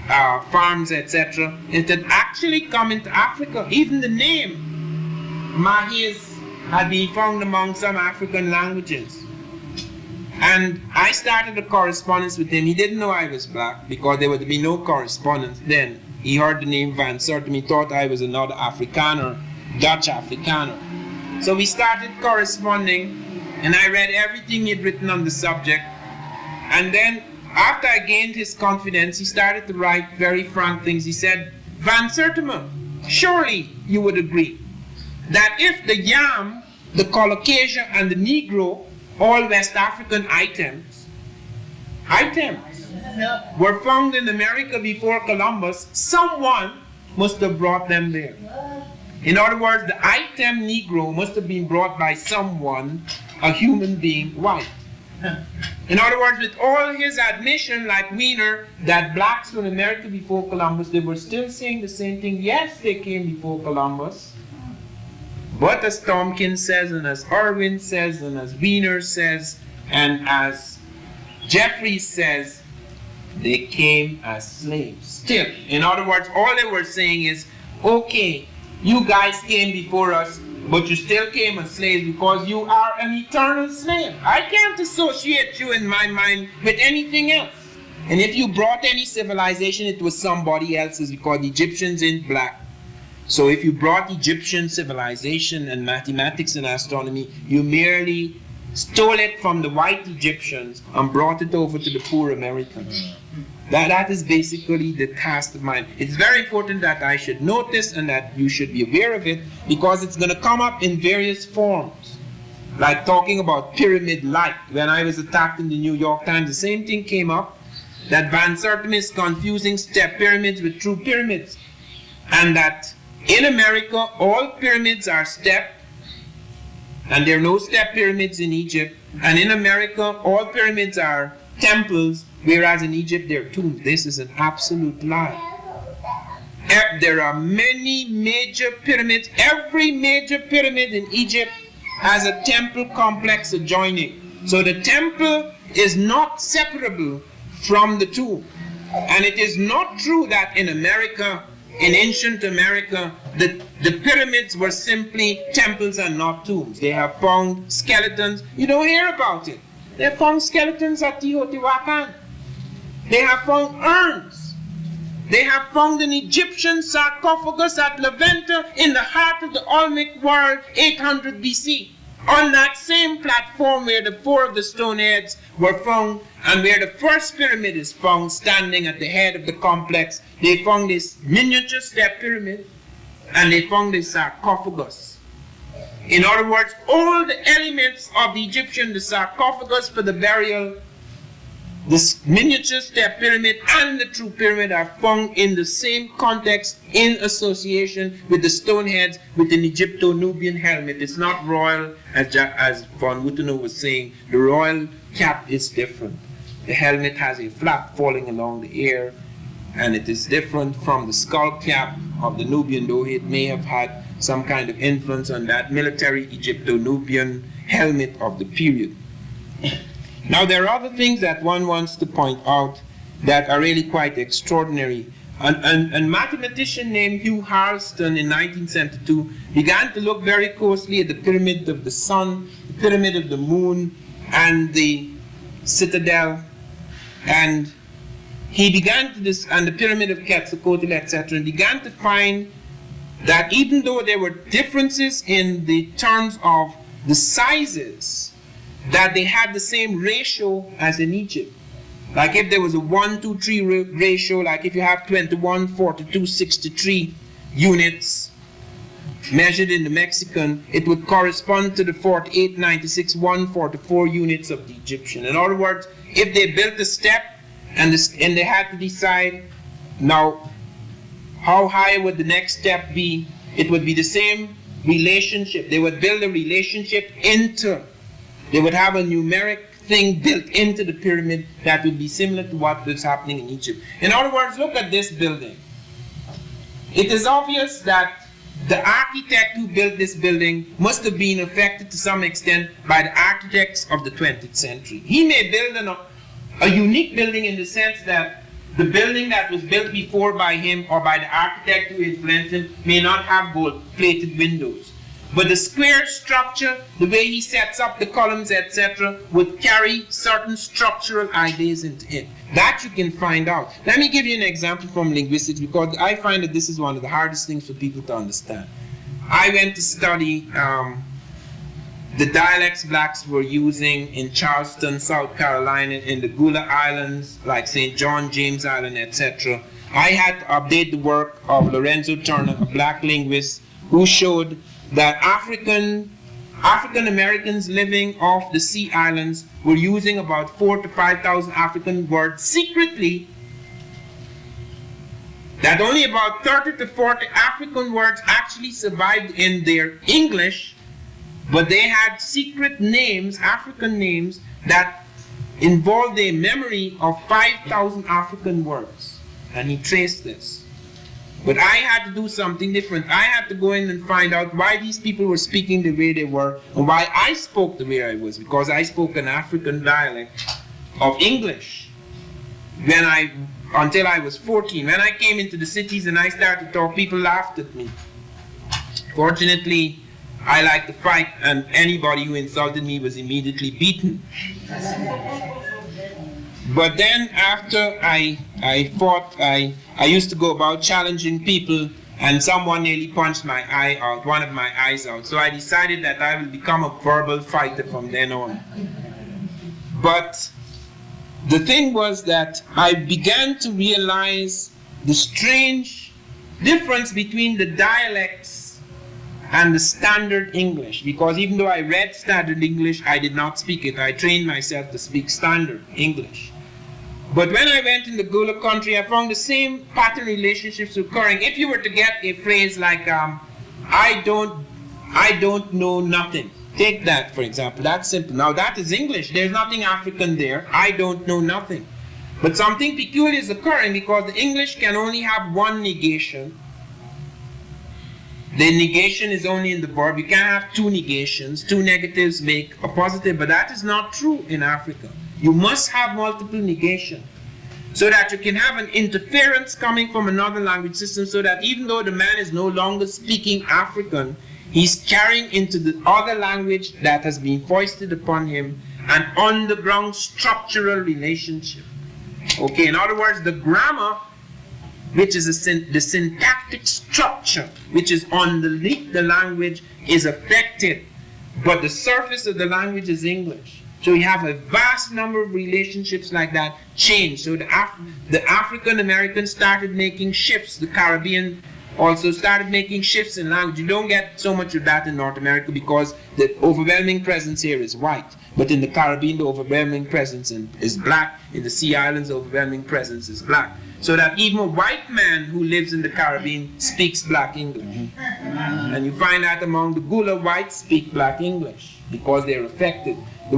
farms, etc. It had actually come into Africa. Even the name Mahiz had been found among some African languages. And I started a correspondence with him. He didn't know I was black because there would be no correspondence then. He heard the name Van Sertima. He thought I was another Afrikaner, Dutch Afrikaner. So we started corresponding, and I read everything he'd written on the subject. And then, after I gained his confidence, he started to write very frank things. He said, Van Sertima, surely you would agree that if the yam, the colocasia, and the Negro, all West African items, were found in America before Columbus, someone must have brought them there. In other words, the item Negro must have been brought by someone, a human being, white. In other words, with all his admission, like Wiener, that blacks were in America before Columbus, they were still saying the same thing. Yes, they came before Columbus. But as Tompkins says, and as Irwin says, and as Wiener says, and as Jeffries says, they came as slaves. Still, in other words, all they were saying is, okay, you guys came before us, but you still came as slaves because you are an eternal slave. I can't associate you in my mind with anything else. And if you brought any civilization, it was somebody else's because the Egyptians ain't black. So if you brought Egyptian civilization and mathematics and astronomy, you merely stole it from the white Egyptians and brought it over to the poor Americans. That is basically the task of mine. It's very important that I should note this and that you should be aware of it because it's going to come up in various forms. Like talking about pyramid-like. When I was attacked in the New York Times, the same thing came up, that Van Sertima is confusing step pyramids with true pyramids. And that in America, all pyramids are stepped, and there are no step pyramids in Egypt. And in America, all pyramids are temples, whereas in Egypt they're tombs. This is an absolute lie. There are many major pyramids. Every major pyramid in Egypt has a temple complex adjoining. So the temple is not separable from the tomb. And it is not true that in America, in ancient America, the pyramids were simply temples and not tombs. They have found skeletons. You don't hear about it. They have found skeletons at Teotihuacan. They have found urns. They have found an Egyptian sarcophagus at Levanta in the heart of the Olmec world, 800 BC. On that same platform where the four of the stone heads were found and where the first pyramid is found standing at the head of the complex, they found this miniature step pyramid and they found this sarcophagus. In other words, all the elements of the Egyptian, the sarcophagus for the burial, this miniature step pyramid and the true pyramid are found in the same context in association with the stone heads with an Egypto-Nubian helmet. It's not royal, as von Wutenow was saying. The royal cap is different. The helmet has a flap falling along the ear, and it is different from the skull cap of the Nubian, though it may have had some kind of influence on that military Egypto-Nubian helmet of the period. Now, there are other things that one wants to point out that are really quite extraordinary. A mathematician named Hugh Harleston in 1972 began to look very closely at the pyramid of the sun, the pyramid of the moon, and the citadel, and he began to and the pyramid of Quetzalcoatl, etc., and began to find that even though there were differences in the terms of the sizes, that they had the same ratio as in Egypt. Like if there was a 1-to-3 ratio, like if you have 21, 42, 63 units measured in the Mexican, it would correspond to the 48, 96, 144 units of the Egyptian. In other words, if they built a step and they had to decide, now, how high would the next step be? It would be the same relationship. They would build a relationship they would have a numeric thing built into the pyramid that would be similar to what was happening in Egypt. In other words, look at this building. It is obvious that the architect who built this building must have been affected to some extent by the architects of the 20th century. He may build a unique building in the sense that the building that was built before by him or by the architect who influenced him may not have gold-plated windows. But the square structure, the way he sets up the columns, etc., would carry certain structural ideas into it. That you can find out. Let me give you an example from linguistics, because I find that this is one of the hardest things for people to understand. I went to study the dialects blacks were using in Charleston, South Carolina, in the Gula Islands, like St. John, James Island, etc. I had to update the work of Lorenzo Turner, a black linguist, who showed that African Americans living off the sea islands were using about 4,000 to 5,000 African words secretly, that only about 30 to 40 African words actually survived in their English, but they had secret names, African names, that involved a memory of 5,000 African words. And he traced this. But I had to do something different. I had to go in and find out why these people were speaking the way they were, and why I spoke the way I was, because I spoke an African dialect of English until I was 14. When I came into the cities and I started to talk, people laughed at me. Fortunately, I like to fight, and anybody who insulted me was immediately beaten. But then after I fought, I used to go about challenging people, and someone nearly punched my eye out, one of my eyes out. So I decided that I will become a verbal fighter from then on. But the thing was that I began to realize the strange difference between the dialects and the standard English, because even though I read standard English, I did not speak it. I trained myself to speak standard English. But when I went in the Gula country, I found the same pattern relationships occurring. If you were to get a phrase like, I don't know nothing. Take that, for example. That's simple. Now that is English. There's nothing African there. I don't know nothing. But something peculiar is occurring, because the English can only have one negation. The negation is only in the verb. You can't have two negations. Two negatives make a positive, but that is not true in Africa. You must have multiple negation, so that you can have an interference coming from another language system, so that even though the man is no longer speaking African, he's carrying into the other language that has been foisted upon him an underground structural relationship. Okay, in other words, the grammar, which is the syntactic structure, which is underneath the language, is affected, but the surface of the language is English. So you have a vast number of relationships like that change. So the African Americans started making shifts. The Caribbean also started making shifts in language. You don't get so much of that in North America, because the overwhelming presence here is white. But in the Caribbean, the overwhelming presence is black. In the Sea Islands, the overwhelming presence is black. So that even a white man who lives in the Caribbean speaks black English. And you find that among the Gula, whites speak black English because they're affected. The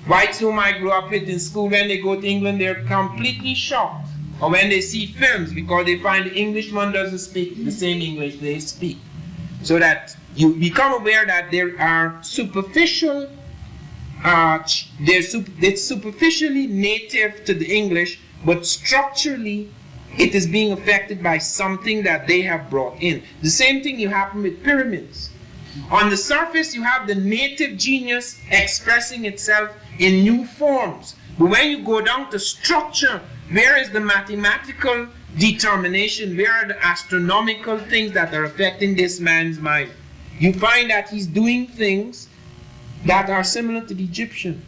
whites whom I grew up with in school, when they go to England, they're completely shocked. Or when they see films, because they find the Englishman doesn't speak the same English they speak. So that you become aware that there are superficial, it's superficially native to the English, but structurally it is being affected by something that they have brought in. The same thing you happen with pyramids. On the surface, you have the native genius expressing itself in new forms. But when you go down to structure, where is the mathematical determination? Where are the astronomical things that are affecting this man's mind? You find that he's doing things that are similar to the Egyptian.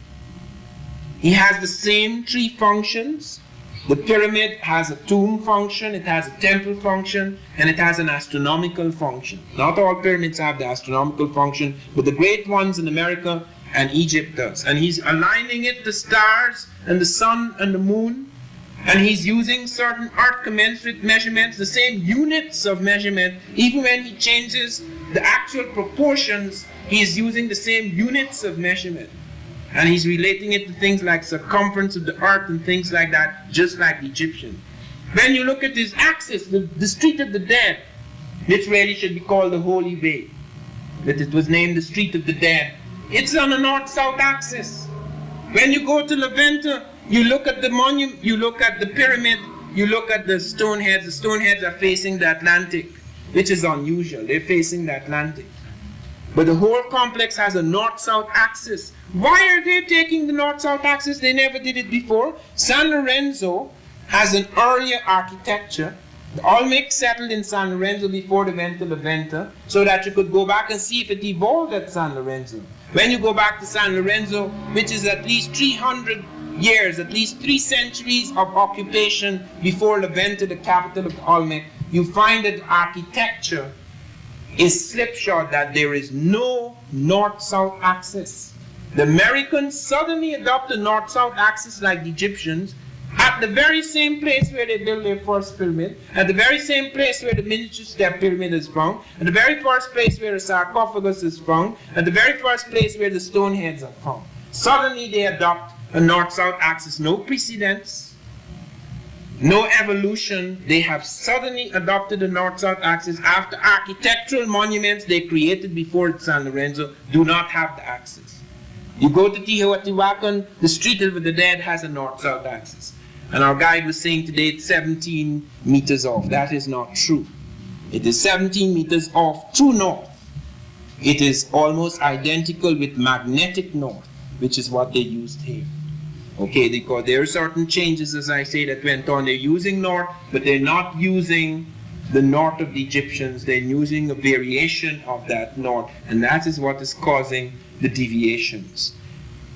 He has the same three functions. The pyramid has a tomb function, it has a temple function, and it has an astronomical function. Not all pyramids have the astronomical function, but the great ones in America and Egypt does. And he's aligning it to stars and the sun and the moon, and he's using certain earth commensurate measurements, the same units of measurement. Even when he changes the actual proportions, he is using the same units of measurement. And he's relating it to things like circumference of the earth and things like that, just like the Egyptian. When you look at his axis, the street of the dead, which really should be called the Holy Way, that it was named the Street of the Dead. It's on a north-south axis. When you go to Levanta, you look at the monument, you look at the pyramid, you look at the stone heads. The stone heads are facing the Atlantic, which is unusual. They're facing the Atlantic. But the whole complex has a north-south axis. Why are they taking the north-south axis? They never did it before. San Lorenzo has an earlier architecture. The Olmecs settled in San Lorenzo before they went to Levanta, so that you could go back and see if it evolved at San Lorenzo. When you go back to San Lorenzo, which is at least 300 years, at least 3 centuries of occupation before Levanta, the capital of the Olmec, you find that architecture is slipshod, that there is no north-south axis. The Americans suddenly adopt a north-south axis like the Egyptians, at the very same place where they built their first pyramid, at the very same place where the miniature step pyramid is found, at the very first place where the sarcophagus is found, at the very first place where the stone heads are found. Suddenly they adopt a north-south axis. No precedence, no evolution. They have suddenly adopted a north-south axis after architectural monuments they created before San Lorenzo do not have the axis. You go to Teotihuacan, the Street of the Dead has a north-south axis. And our guide was saying today it's 17 meters off. That is not true. It is 17 meters off true north. It is almost identical with magnetic north, which is what they used here. Okay, because there are certain changes, as I say, that went on. They're using north, but they're not using the north of the Egyptians. They're using a variation of that north, and that is what is causing the deviations.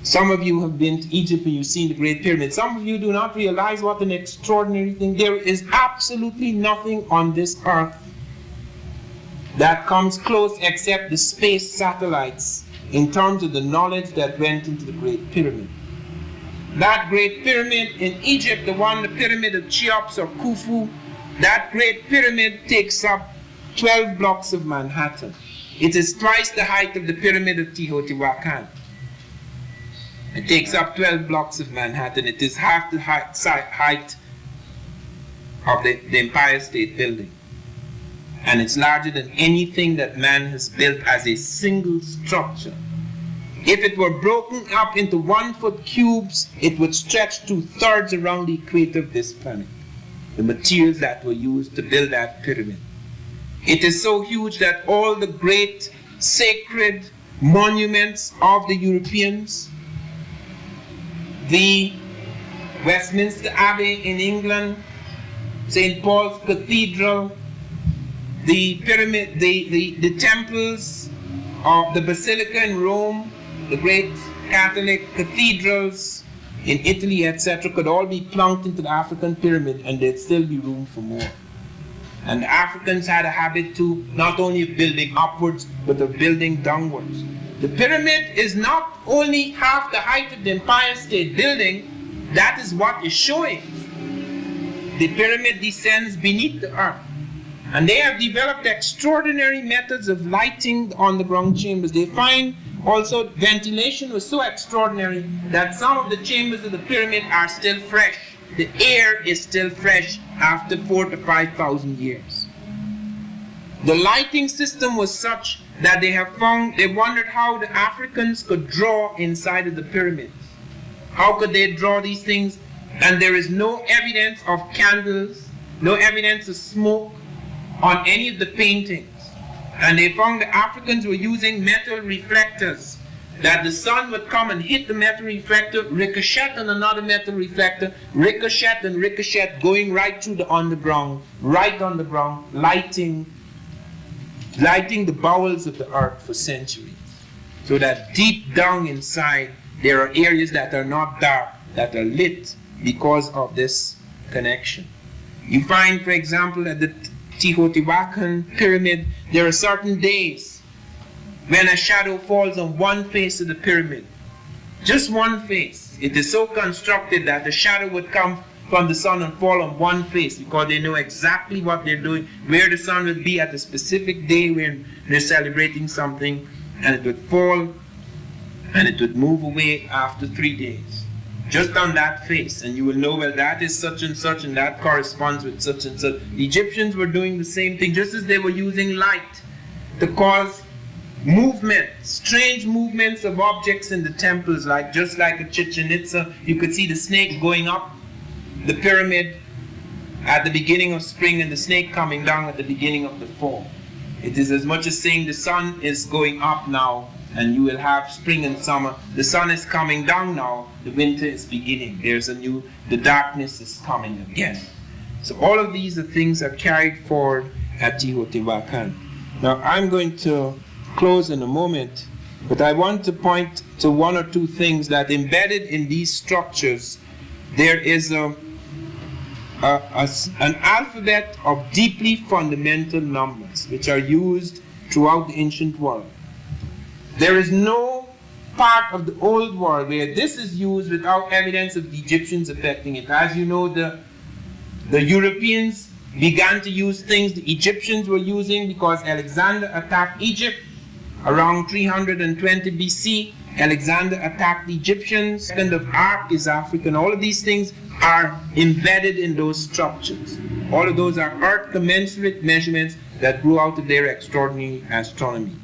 Some of you have been to Egypt and you've seen the Great Pyramid. Some of you do not realize what an extraordinary thing. There is absolutely nothing on this earth that comes close except the space satellites in terms of the knowledge that went into the Great Pyramid. That Great Pyramid in Egypt, the pyramid of Cheops or Khufu, that Great Pyramid takes up 12 blocks of Manhattan. It is twice the height of the Pyramid of Teotihuacan. It takes up 12 blocks of Manhattan. It is half the height of the Empire State Building. And it's larger than anything that man has built as a single structure. If it were broken up into 1-foot cubes, it would stretch 2/3 around the equator of this planet. The materials that were used to build that pyramid. It is so huge that all the great sacred monuments of the Europeans, the Westminster Abbey in England, St. Paul's Cathedral, the pyramid, the temples of the Basilica in Rome, the great Catholic cathedrals in Italy, etc., could all be plunked into the African pyramid and there'd still be room for more. And the Africans had a habit to not only of building upwards, but of building downwards. The pyramid is not only half the height of the Empire State Building, that is what is showing. The pyramid descends beneath the earth. And they have developed extraordinary methods of lighting the underground chambers. They find also ventilation was so extraordinary that some of the chambers of the pyramid are still fresh. The air is still fresh after 4,000 to 5,000 years. The lighting system was such that they wondered how the Africans could draw inside of the pyramids. How could they draw these things? And there is no evidence of candles, no evidence of smoke on any of the paintings. And they found the Africans were using metal reflectors, that the sun would come and hit the metal reflector, ricochet on another metal reflector, ricochet and ricochet, going right through the underground, right underground, lighting the bowels of the earth for centuries. So that deep down inside, there are areas that are not dark, that are lit because of this connection. You find, for example, at the Teotihuacan pyramid, there are certain days when a shadow falls on one face of the pyramid. Just one face. It is so constructed that the shadow would come from the sun and fall on one face, because they know exactly what they're doing, where the sun will be at a specific day when they're celebrating something, and it would fall and it would move away after 3 days. just on that face, and you will know, well, that is such and such, and that corresponds with such and such. The Egyptians were doing the same thing, just as they were using light to cause movement, strange movements of objects in the temples, like just like at Chichen Itza, you could see the snake going up the pyramid at the beginning of spring and the snake coming down at the beginning of the fall. It is as much as saying the sun is going up now and you will have spring and summer. The sun is coming down now, the winter is beginning. There's the darkness is coming again. So all of these are things that are carried forward at Teotihuacan. Now I'm going to close in a moment, but I want to point to one or two things that embedded in these structures. There is an alphabet of deeply fundamental numbers which are used throughout the ancient world. There is no part of the old world where this is used without evidence of the Egyptians affecting it. As you know, the Europeans began to use things the Egyptians were using because Alexander attacked Egypt around 320 BC. Alexander attacked the Egyptians. Second of Arc is African. All of these things are embedded in those structures. All of those are earth commensurate measurements that grew out of their extraordinary astronomy.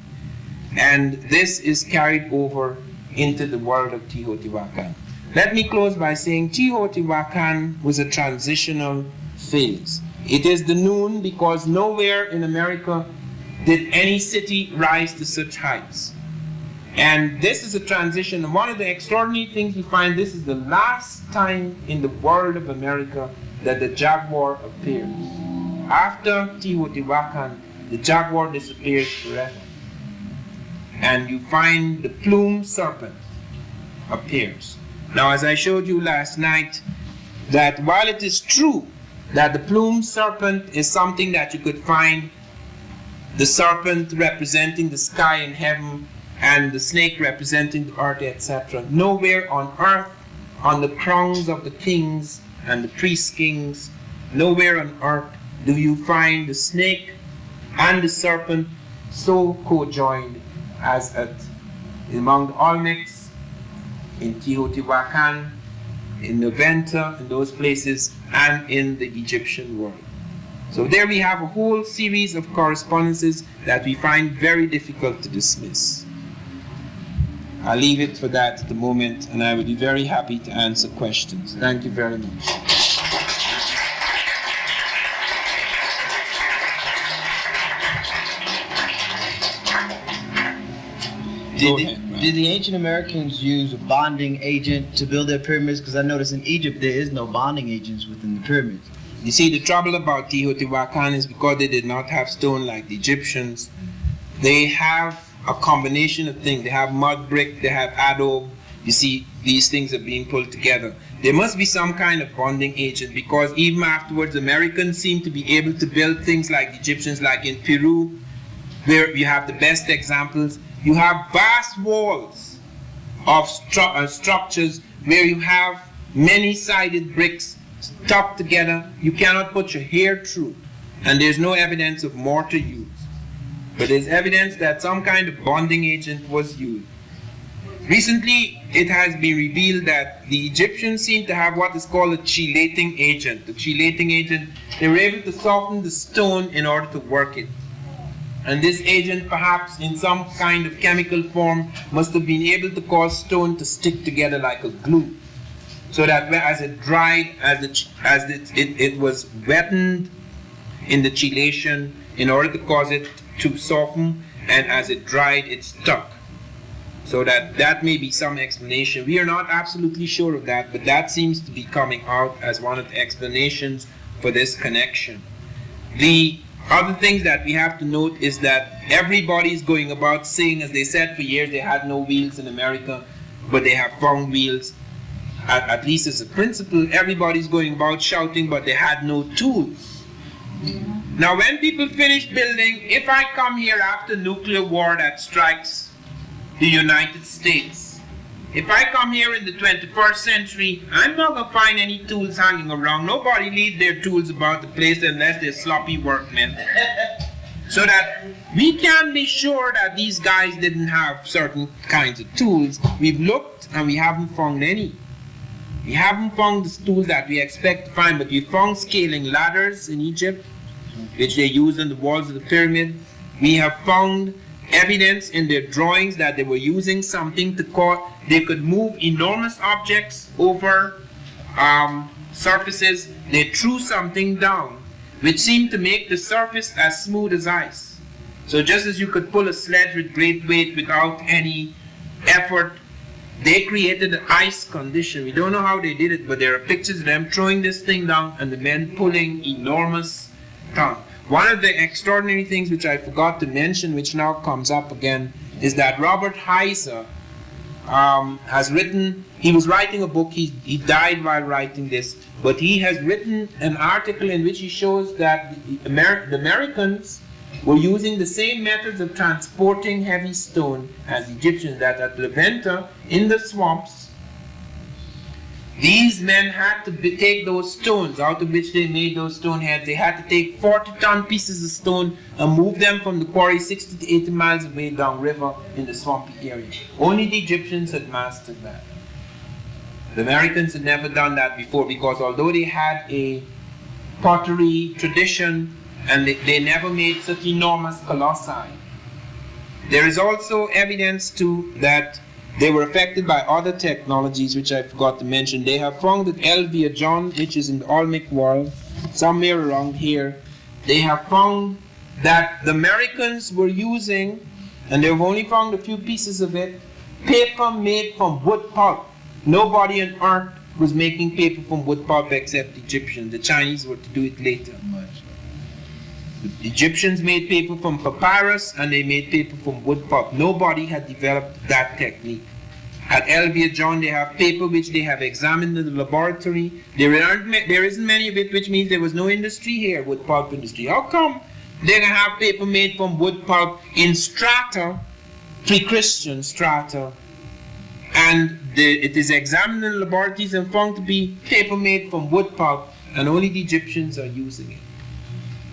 And this is carried over into the world of Teotihuacan. Let me close by saying Teotihuacan was a transitional phase. It is the noon because nowhere in America did any city rise to such heights. And this is a transition. And one of the extraordinary things we find, this is the last time in the world of America that the jaguar appears. After Teotihuacan, the jaguar disappears forever. And you find the plumed serpent appears. Now, as I showed you last night, that while it is true that the plumed serpent is something that you could find, the serpent representing the sky and heaven, and the snake representing the earth, etc. Nowhere on earth, on the crowns of the kings and the priest kings, nowhere on earth do you find the snake and the serpent so co-joined as among the Olmecs, in Teotihuacan, in Noventa, in those places, and in the Egyptian world. So there we have a whole series of correspondences that we find very difficult to dismiss. I'll leave it for that at the moment, and I will be very happy to answer questions. Thank you very much. Did the ancient Americans use a bonding agent to build their pyramids? Because I noticed in Egypt there is no bonding agents within the pyramids. You see, the trouble about Teotihuacan is because they did not have stone like the Egyptians. They have a combination of things. They have mud brick, they have adobe. You see, these things are being pulled together. There must be some kind of bonding agent, because even afterwards, Americans seem to be able to build things like the Egyptians, like in Peru, where you have the best examples. You have vast walls of structures where you have many-sided bricks stuck together. You cannot put your hair through, and there's no evidence of mortar use. But there's evidence that some kind of bonding agent was used. Recently, it has been revealed that the Egyptians seem to have what is called a chelating agent. The chelating agent, they were able to soften the stone in order to work it. And this agent, perhaps in some kind of chemical form, must have been able to cause stone to stick together like a glue. So that as it dried, it was wetted in the chelation in order to cause it to soften, and as it dried, it stuck. So that may be some explanation. We are not absolutely sure of that, but that seems to be coming out as one of the explanations for this connection. The other things that we have to note is that everybody is going about saying, as they said for years, they had no wheels in America, but they have found wheels. At least as a principle, everybody's going about shouting, but they had no tools. Now, when people finish building, if I come here after nuclear war that strikes the United States, if I come here in the 21st century, I'm not going to find any tools hanging around. Nobody leaves their tools about the place unless they're sloppy workmen. So that we can be sure that these guys didn't have certain kinds of tools. We've looked and we haven't found any. We haven't found the tools that we expect to find, but we found scaling ladders in Egypt, which they used on the walls of the pyramid. We have found evidence in their drawings that they were using something to cause, they could move enormous objects over surfaces. They threw something down, which seemed to make the surface as smooth as ice. So just as you could pull a sledge with great weight without any effort, they created an ice condition. We don't know how they did it, but there are pictures of them throwing this thing down and the men pulling enormous tons. One of the extraordinary things which I forgot to mention, which now comes up again, is that Robert Heiser has written, he was writing a book, he died while writing this, but he has written an article in which he shows that the Americans were using the same methods of transporting heavy stone as Egyptians, that at Levanta, in the swamps, these men had to take those stones out of which they made those stone heads. They had to take 40-ton pieces of stone and move them from the quarry 60 to 80 miles away downriver in the swampy area. Only the Egyptians had mastered that. The Americans had never done that before, because although they had a pottery tradition and they never made such enormous colossi, there is also evidence too that they were affected by other technologies which I forgot to mention. They have found that El John, which is in the Olmec world, somewhere around here, they have found that the Americans were using, and they've only found a few pieces of it, paper made from wood pulp. Nobody on earth was making paper from wood pulp except the Egyptians. The Chinese were to do it later. The Egyptians made paper from papyrus and they made paper from wood pulp. Nobody had developed that technique. At El John they have paper which they have examined in the laboratory. There isn't many of it, which means there was no industry here, wood pulp industry. How come they're going to have paper made from wood pulp in strata, pre-Christian strata, and it is examined in laboratories and found to be paper made from wood pulp, and only the Egyptians are using it?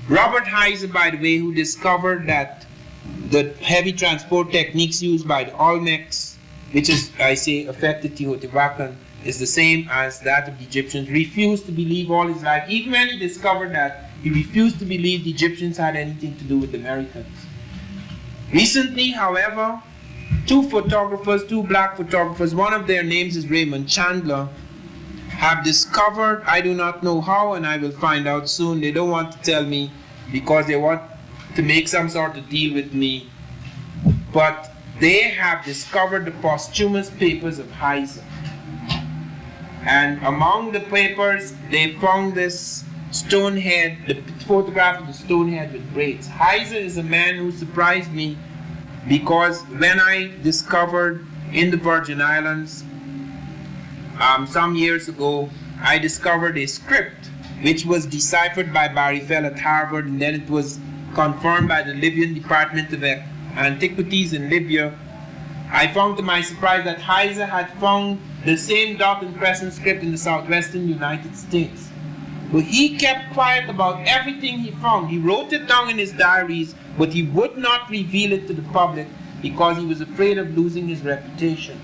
Robert Heiser, by the way, who discovered that the heavy transport techniques used by the Olmecs, which is, I say, affected Teotihuacan, is the same as that of the Egyptians, refused to believe all his life. Even when he discovered that, he refused to believe the Egyptians had anything to do with the Americans. Recently, however, two black photographers, one of their names is Raymond Chandler, have discovered, I do not know how, and I will find out soon. They don't want to tell me because they want to make some sort of deal with me. But they have discovered the posthumous papers of Heiser. And among the papers, they found this stone head, the photograph of the stone head with braids. Heiser is a man who surprised me, because when I discovered in the Virgin Islands, some years ago, I discovered a script which was deciphered by Barry Fell at Harvard, and then it was confirmed by the Libyan Department of Antiquities in Libya. I found to my surprise that Heiser had found the same dot and crescent script in the southwestern United States. But he kept quiet about everything he found. He wrote it down in his diaries, but he would not reveal it to the public because he was afraid of losing his reputation.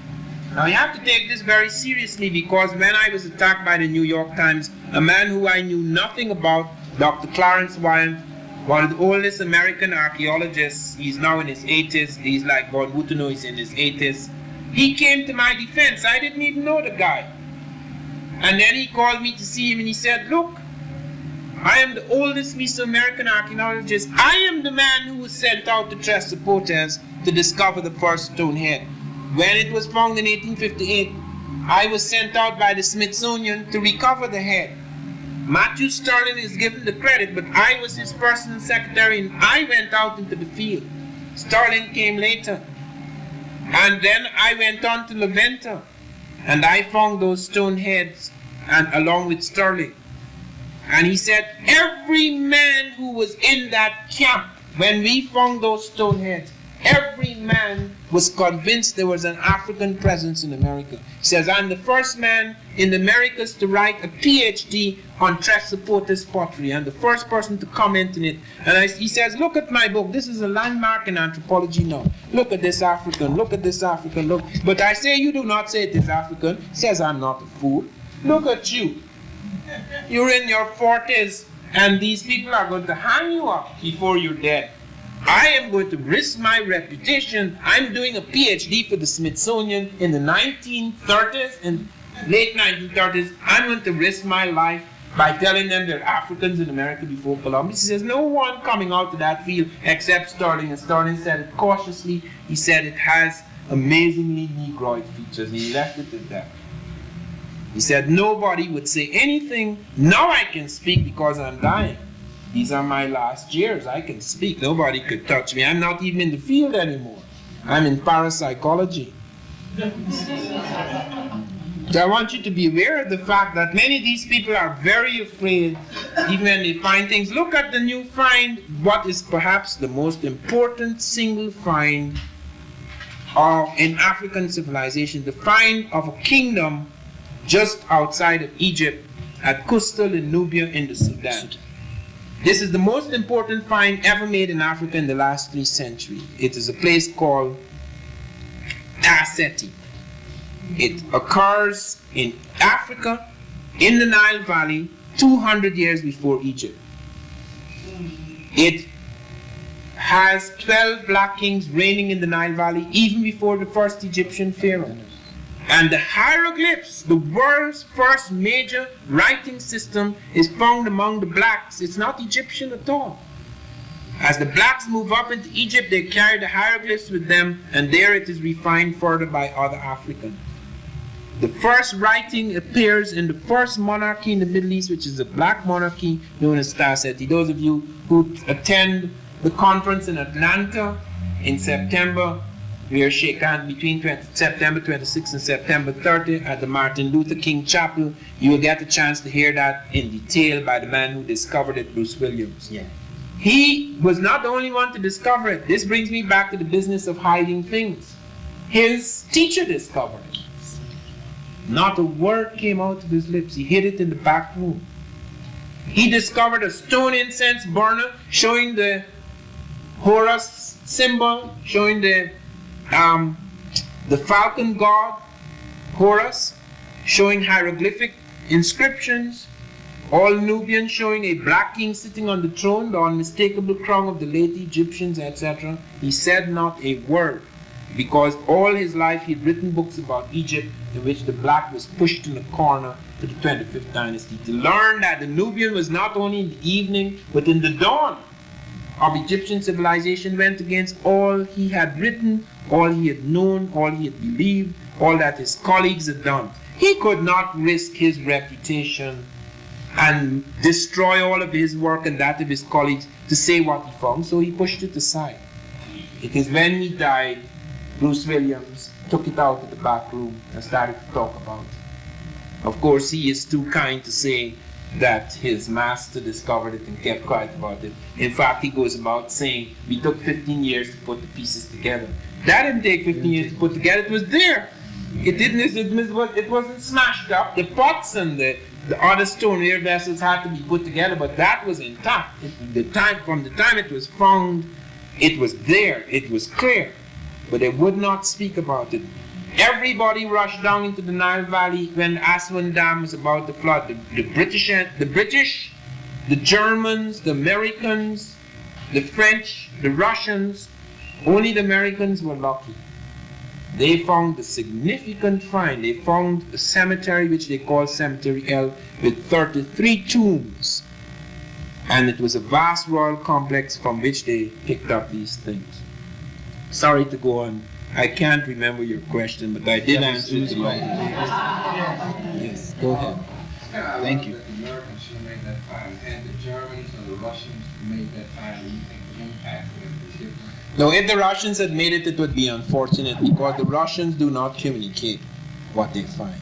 Now you have to take this very seriously, because when I was attacked by the New York Times, a man who I knew nothing about, Dr. Clarence Wyant, one of the oldest American archaeologists, he's now in his 80s, he's like Von Wutenau, he's in his 80s, he came to my defense. I didn't even know the guy. And then he called me to see him and he said, look, I am the oldest Mesoamerican archaeologist. I am the man who was sent out to Tres Zapotes to discover the first stone head. When it was found in 1858, I was sent out by the Smithsonian to recover the head. Matthew Sterling is given the credit, but I was his personal secretary and I went out into the field. Sterling came later. And then I went on to Levanta and I found those stone heads, and along with Sterling. And he said, every man who was in that camp when we found those stone heads, every man was convinced there was an African presence in America. He says, I'm the first man in the Americas to write a PhD on Tres Zapotes pottery. I'm the first person to comment on it. And he says, look at my book. This is a landmark in anthropology now. Look at this African. Look at this African. Look. But I say, you do not say it is African. He says, I'm not a fool. Look at you. You're in your 40s, and these people are going to hang you up before you're dead. I am going to risk my reputation. I'm doing a PhD for the Smithsonian in the 1930s and late 1930s. I'm going to risk my life by telling them there are Africans in America before Columbus. He says no one coming out to that field except Sterling, and Sterling said it cautiously. He said it has amazingly Negroid features, and he left it at that. He said nobody would say anything. Now I can speak because I'm dying. These are my last years. I can speak. Nobody could touch me. I'm not even in the field anymore. I'm in parapsychology. So I want you to be aware of the fact that many of these people are very afraid, even when they find things. Look at the new find, what is perhaps the most important single find in African civilization, the find of a kingdom just outside of Egypt at Kustal in Nubia in the Sudan. This is the most important find ever made in Africa in the last 3 centuries. It is a place called Taseti. It occurs in Africa, in the Nile Valley, 200 years before Egypt. It has 12 black kings reigning in the Nile Valley, even before the first Egyptian pharaoh. And the hieroglyphs, the world's first major writing system, is found among the blacks. It's not Egyptian at all. As the blacks move up into Egypt, they carry the hieroglyphs with them, and there it is refined further by other Africans. The first writing appears in the first monarchy in the Middle East, which is a black monarchy known as Taseti. Those of you who attend the conference in Atlanta in September, we are shaken between September 26 and September 30 at the Martin Luther King Chapel. You will get a chance to hear that in detail by the man who discovered it, Bruce Williams. Yeah. He was not the only one to discover it. This brings me back to the business of hiding things. His teacher discovered it. Not a word came out of his lips. He hid it in the back room. He discovered a stone incense burner showing the Horus symbol, showing the falcon god Horus, showing hieroglyphic inscriptions, all Nubian, showing a black king sitting on the throne, the unmistakable crown of the late Egyptians, etc. He said not a word, because all his life he'd written books about Egypt in which the black was pushed in the corner to the 25th dynasty, to learn that the Nubian was not only in the evening but in the dawn of Egyptian civilization, went against all he had written, all he had known, all he had believed, all that his colleagues had done. He could not risk his reputation and destroy all of his work and that of his colleagues to say what he found, so he pushed it aside. It is when he died, Bruce Williams took it out of the back room and started to talk about it. Of course, he is too kind to say that his master discovered it and kept quiet about it. In fact, he goes about saying, we took 15 years to put the pieces together. That didn't take 15 years to put together, it was there. It wasn't smashed up. The pots and the other stoneware vessels had to be put together, but that was intact. From the time it was found, it was there, it was clear. But they would not speak about it. Everybody rushed down into the Nile Valley when the Aswan Dam was about to flood. The British, the Germans, the Americans, the French, the Russians. Only the Americans were lucky. They found a significant find. They found a cemetery which they call Cemetery L with 33 tombs. And it was a vast royal complex from which they picked up these things. Sorry to go on. I can't remember your question, but I did answer it. Yes, go ahead. Thank you. The Americans should have made that find, and the Germans or the Russians made that find. Do you think the impact was different? No, if the Russians had made it, it would be unfortunate because the Russians do not communicate what they find.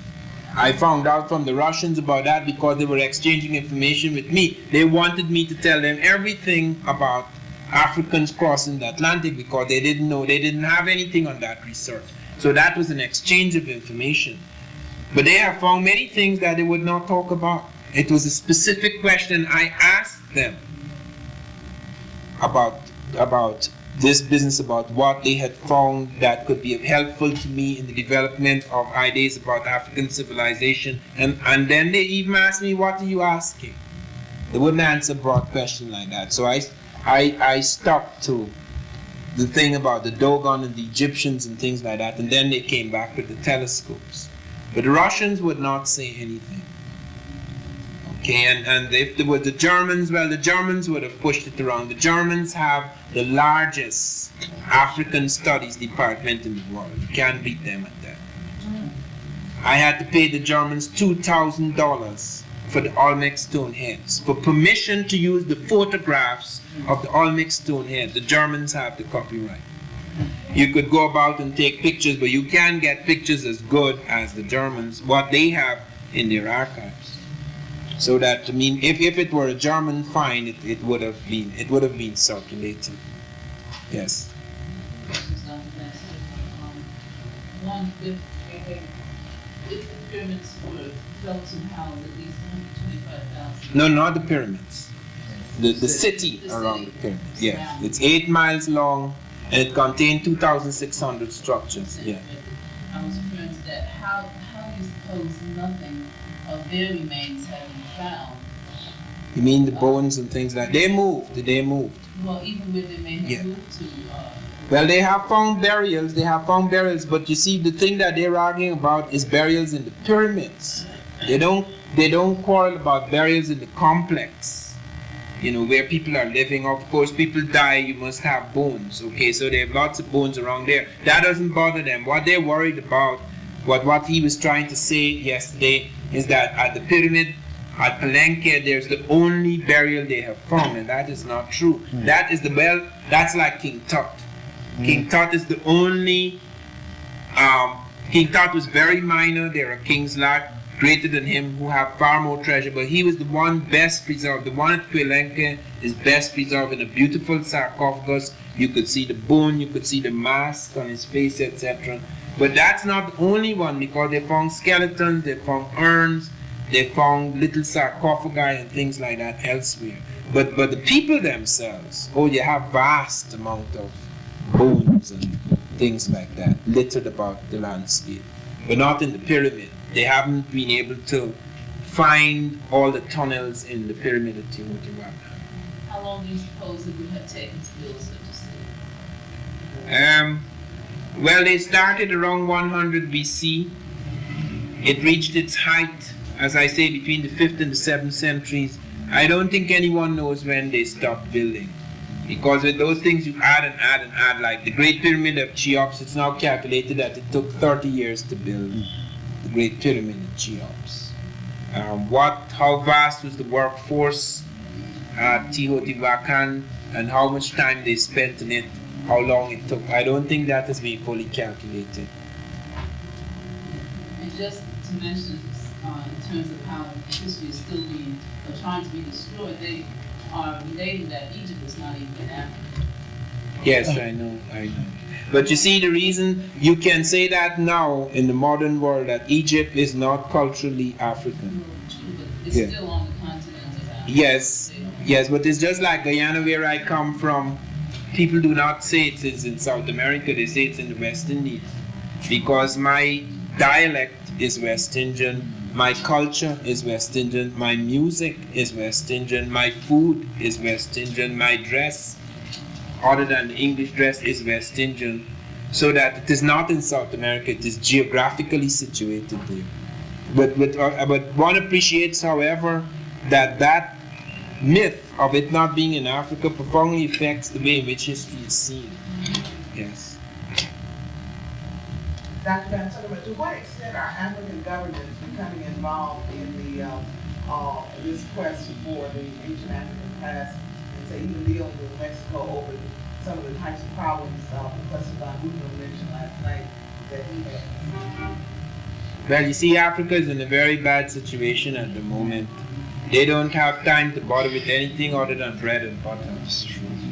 I found out from the Russians about that because they were exchanging information with me. They wanted me to tell them everything about Africans crossing the Atlantic because they didn't know, they didn't have anything on that research. So that was an exchange of information. But they have found many things that they would not talk about. It was a specific question I asked them about this business about what they had found that could be helpful to me in the development of ideas about African civilization. And then they even asked me, what are you asking? They wouldn't answer a broad question like that. So I stuck to the thing about the Dogon and the Egyptians and things like that, and then they came back with the telescopes. But the Russians would not say anything. Okay, and if there were the Germans, well, the Germans would have pushed it around. The Germans have the largest African studies department in the world. You can't beat them at that. I had to pay the Germans $2,000 for the Olmec stone heads, for permission to use the photographs of the Olmec stone heads. The Germans have the copyright. You could go about and take pictures, but you can't get pictures as good as the Germans, what they have in their archives. So that, I mean, if it were a German find, it would have been circulated. Yes. If the pyramids were built to house at least 125,000. No, not the pyramids. The city around the pyramids. Yes. It's 8 miles long and it contained 2,600 structures. Yeah. I was referring to that. How do you suppose nothing of their remains have been found? You mean the bones and things like that? They moved. Well, even where they may have moved to. Well, they have found burials, but you see, the thing that they're arguing about is burials in the pyramids. They don't quarrel about burials in the complex, you know, where people are living. Of course, people die, you must have bones, okay, so they have lots of bones around there. That doesn't bother them. What they're worried about, what he was trying to say yesterday, is that at the pyramid, at Palenque, there's the only burial they have found, and that is not true. That is that's like King Tut. King Tut is the only, King Tut was very minor. There are kings lot greater than him who have far more treasure, but he was the one best preserved. The one at Palenque is best preserved in a beautiful sarcophagus. You could see the bone, you could see the mask on his face, etc. But that's not the only one, because they found skeletons, they found urns, they found little sarcophagi and things like that elsewhere. But the people themselves, you have vast amount of bones and things like that littered about the landscape, but not in the pyramid. They haven't been able to find all the tunnels in the pyramid of Teotihuacan. How long do you suppose it would have taken to build such a city? Well, they started around 100 BC. It reached its height, as I say, between the 5th and the 7th centuries. I don't think anyone knows when they stopped building. Because with those things you add and add and add, like the Great Pyramid of Cheops, it's now calculated that it took 30 years to build the Great Pyramid of Cheops. How vast was the workforce at Teotihuacan, and how much time they spent in it, how long it took, I don't think that has been fully calculated. And just to mention, in terms of how history is still being, or trying to be destroyed, they are relating that Egypt is not even in Africa. Yes, I know. But you see, the reason you can say that now in the modern world, that Egypt is not culturally African. True, but it's still on the continent of Africa. Yes, but it's just like Guyana, where I come from. People do not say it's in South America, they say it's in the West Indies. Because my dialect is West Indian, my culture is West Indian, my music is West Indian, my food is West Indian, my dress, other than the English dress, is West Indian. So that it is not in South America, it is geographically situated there. But one appreciates, however, that myth of it not being in Africa profoundly affects the way in which history is seen. Yes. Dr. Van Tullman, to what extent are African governments becoming involved in this quest for the ancient African past, and say even dealing with Mexico over some of the types of problems Professor Von Bruno mentioned last night that he has? Well, you see, Africa is in a very bad situation at the moment. They don't have time to bother with anything other than bread and butter.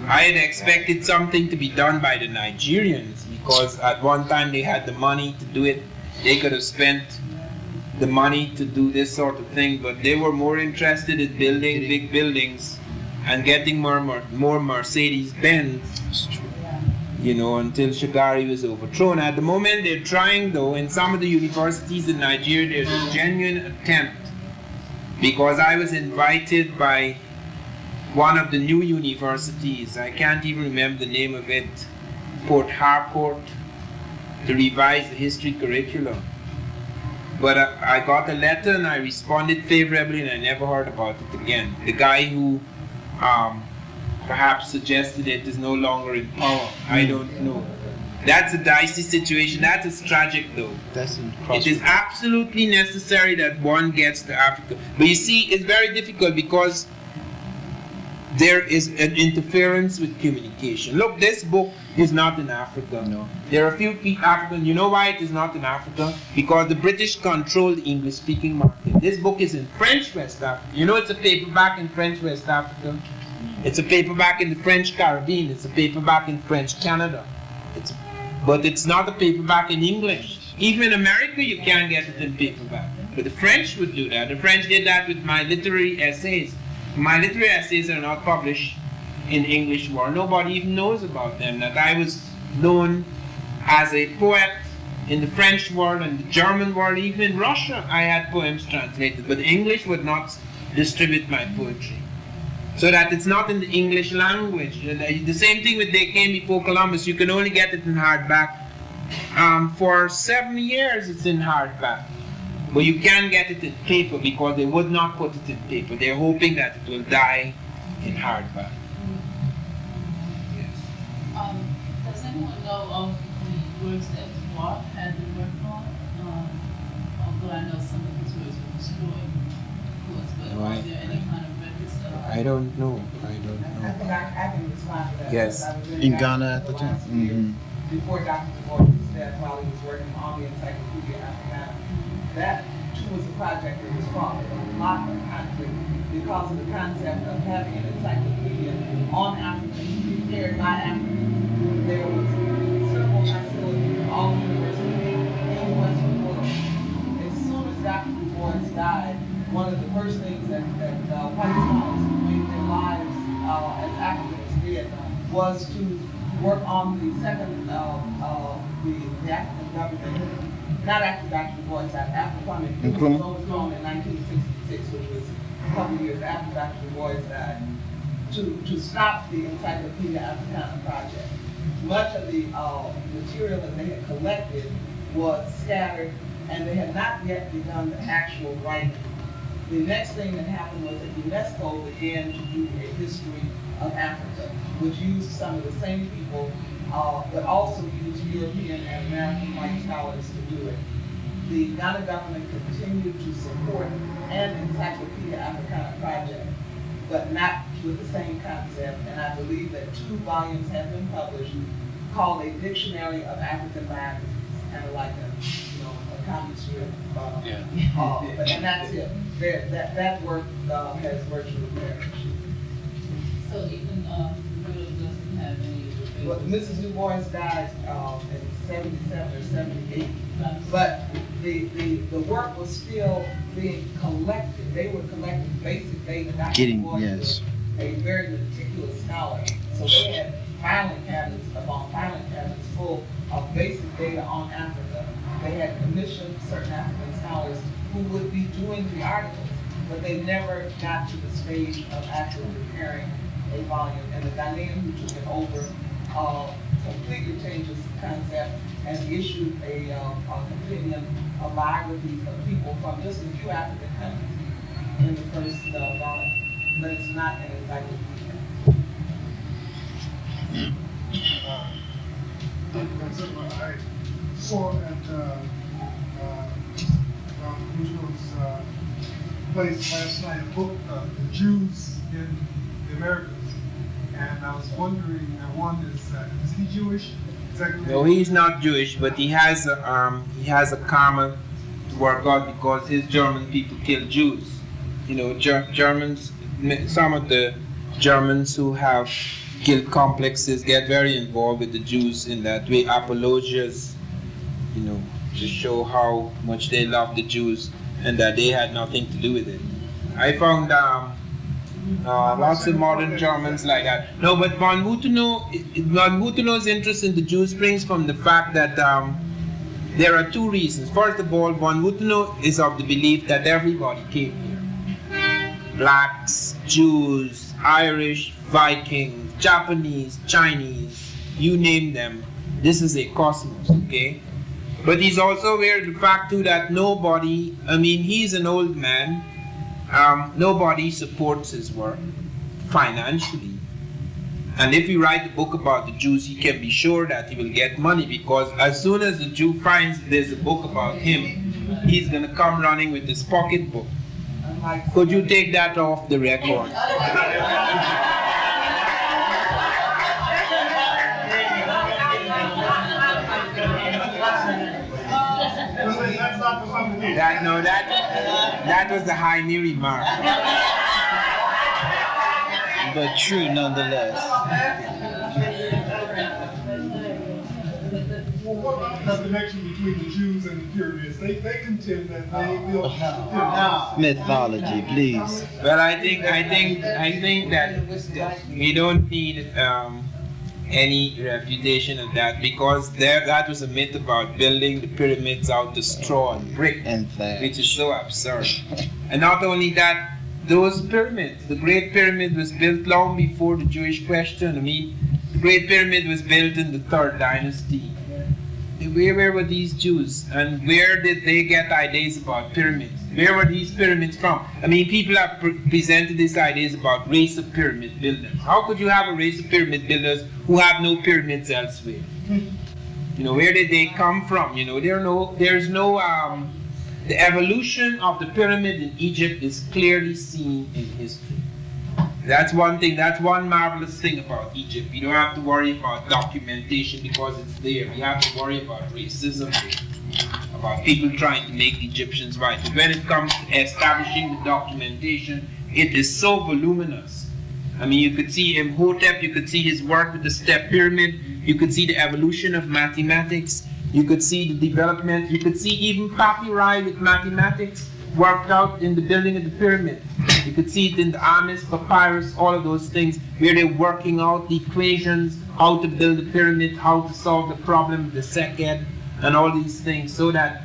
I had expected something to be done by the Nigerians, because at one time they had the money to do it. They could have spent the money to do this sort of thing, but they were more interested in building big buildings and getting more Mercedes-Benz you know, until Shagari was overthrown. At the moment, they're trying, though, in some of the universities in Nigeria, there's a genuine attempt, because I was invited by one of the new universities, I can't even remember the name of it, Port Harcourt, to revise the history curriculum. But I got a letter and I responded favorably, and I never heard about it again. The guy who perhaps suggested it is no longer in power. I don't know. That's a dicey situation. That is tragic, though. It is absolutely necessary that one gets to Africa. But you see, it's very difficult because there is an interference with communication. Look, this book is not in Africa. No. There are a few African. You know why it is not in Africa? Because the British control the English-speaking market. This book is in French West Africa. You know it's a paperback in French West Africa. It's a paperback in the French Caribbean. It's a paperback in French Canada. But it's not a paperback in English. Even in America, you can't get it in paperback. But the French would do that. The French did that with my literary essays. My literary essays are not published in English world. Nobody even knows about them. That I was known as a poet in the French world and the German world. Even in Russia, I had poems translated. But English would not distribute my poetry. So that it's not in the English language. The same thing with They Came Before Columbus. You can only get it in hardback. For 7 years it's in hardback. But you can't get it in paper because they would not put it in paper. They're hoping that it will die in hardback. Yes. Does anyone know of the works that Watt had been working on? Although I know some of his works were destroyed, of course, but No, are there any kind of records that are... I don't know. I think I can respond to that. Yes. I was In Ghana at the time. Mm-hmm. Before Dr. DeVos was dead, while he was working on the Encyclopedia Africana. That too was a project that was fraught with a lot of conflict because of the concept of having an encyclopedia on Africans, prepared by Africans. There was considerable hostility from all universities in the Western world. As soon as Dr. DeVos died, one of the first things that white scholars who made their lives as Africans did was to work on the second, the African government. Not after Dr. Du Bois, after Kwame Nkrumah was overthrown in 1966, which was a couple years after Dr. Du Bois died, to stop the Encyclopedia Africana project. Much of the material that they had collected was scattered, and they had not yet begun the actual writing. The next thing that happened was that UNESCO began to do a history of Africa, which used some of the same people, but also used European and American white scholars to do it. The Ghana government continued to support an Encyclopedia Africana project, but not with the same concept, and I believe that 2 volumes have been published called A Dictionary of African Biographies, kind of like a comic strip. And that's it. That work has virtually perished. So even doesn't have any of the Well, Mrs. Du Bois died in 77 or 78, but the work was still being collected. They were collecting basic data. Dr. Du Bois was a very meticulous scholar, so they had filing cabinets upon filing cabinets full of basic data on Africa. They had commissioned certain African scholars who would be doing the articles, but they never got to the stage of actually preparing a volume. And the Ghanaian who took it over completely changed the concept and issued a compendium of biographies of people from just a few African countries in the first volume. But it's not an encyclopedia. I saw at Rujo's place last night a book, The Jews in the Americas, and I was wondering, is he Jewish? No, he's not Jewish, but he has a karma to work out because his German people killed Jews. You know, Germans, some of the Germans who have guilt complexes get very involved with the Jews in that way, apologias, you know, to show how much they love the Jews and that they had nothing to do with it. I found Lots of modern Germans like that. No, but von Wutenow's interest in the Jews springs from the fact that there are two reasons. First of all, von Wutenow is of the belief that everybody came here. Blacks, Jews, Irish, Vikings, Japanese, Chinese, you name them. This is a cosmos, okay? But he's also aware of the fact too that nobody, I mean, he's an old man, nobody supports his work financially. And if you write a book about the Jews, he can be sure that he will get money, because as soon as the Jew finds there's a book about him, he's going to come running with his pocketbook. Could you take that off the record? That was a high-knee remark. But true nonetheless. Well, what about the connection between the Jews and the pyramids? They contend that they built the pyramids. Mythology, please. Well, I think that we don't need any refutation of that, because that was a myth about building the pyramids out of straw and brick, which is so absurd. And not only that, those pyramids, the Great Pyramid was built long before the Jewish question. I mean, the Great Pyramid was built in the 3rd dynasty. Where were these Jews? And where did they get ideas about pyramids? Where were these pyramids from? I mean, people have presented these ideas about race of pyramid builders. How could you have a race of pyramid builders who have no pyramids elsewhere? You know, where did they come from? You know, there's no the evolution of the pyramid in Egypt is clearly seen in history. That's one thing, that's one marvelous thing about Egypt. You don't have to worry about documentation because it's there. You have to worry about racism, about people trying to make the Egyptians white. But when it comes to establishing the documentation, it is so voluminous. I mean, you could see Imhotep, you could see his work with the step pyramid, you could see the evolution of mathematics, you could see the development, you could see even papyri with mathematics worked out in the building of the pyramid. You could see it in the Amis, papyrus, all of those things, where they're working out the equations, how to build the pyramid, how to solve the problem of the Seked, and all these things, so that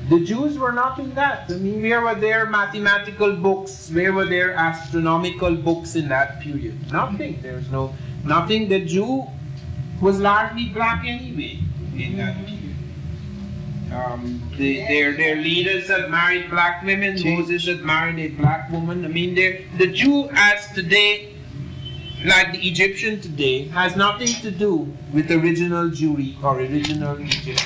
the Jews were not in that. I mean, where were their mathematical books? Where were their astronomical books in that period? Nothing. There's nothing. The Jew was largely black anyway in that period. Their leaders had married black women. Moses had married a black woman. I mean, the Jew as today, like the Egyptian today, has nothing to do with original Jewry or original Egypt.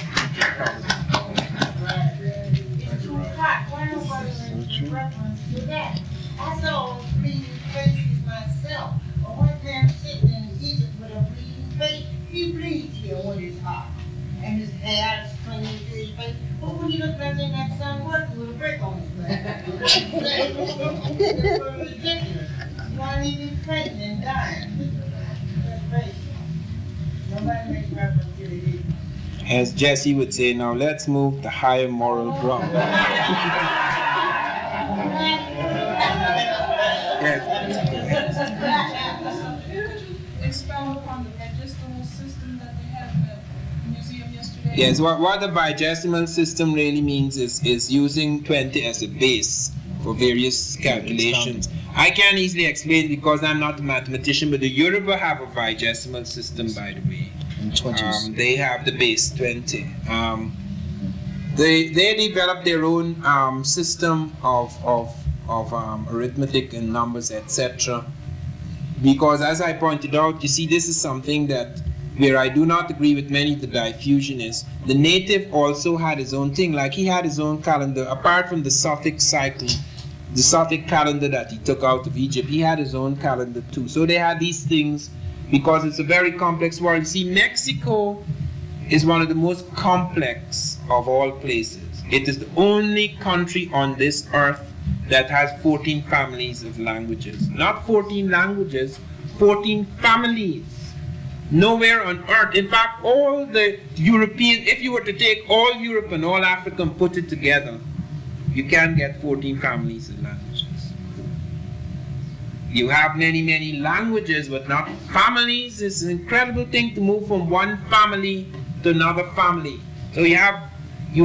I saw bleeding faces myself. But one time sitting in Egypt with a bleeding face, he bleeds here when it's hot. And his hair is clinging to his face. But when he looked like in that sun working with a brick on his back. It's ridiculous. Why he be fainting and dying? That's crazy. Nobody makes reference to the Egypt. As Jesse would say, now let's move to higher moral ground. Expound upon the digestible system that they have at the museum yesterday? Yes, what the digestible system really means is using 20 as a base for various calculations. I can't easily explain because I'm not a mathematician, but the Yoruba have a digestible system, by the way. They have the base 20. They developed their own system of arithmetic and numbers, etc. Because as I pointed out, you see, this is something that where I do not agree with many of the diffusionists. The native also had his own thing, like he had his own calendar, apart from the Sothic cycle, the Sothic calendar that he took out of Egypt, he had his own calendar too. So they had these things because it's a very complex world. You see, Mexico is one of the most complex of all places. It is the only country on this earth that has 14 families of languages. Not 14 languages, 14 families. Nowhere on earth. In fact, all the European, if you were to take all Europe and all Africa and put it together, you can't get 14 families of languages. You have many, many languages, but not families. It's an incredible thing to move from one family to another family. So you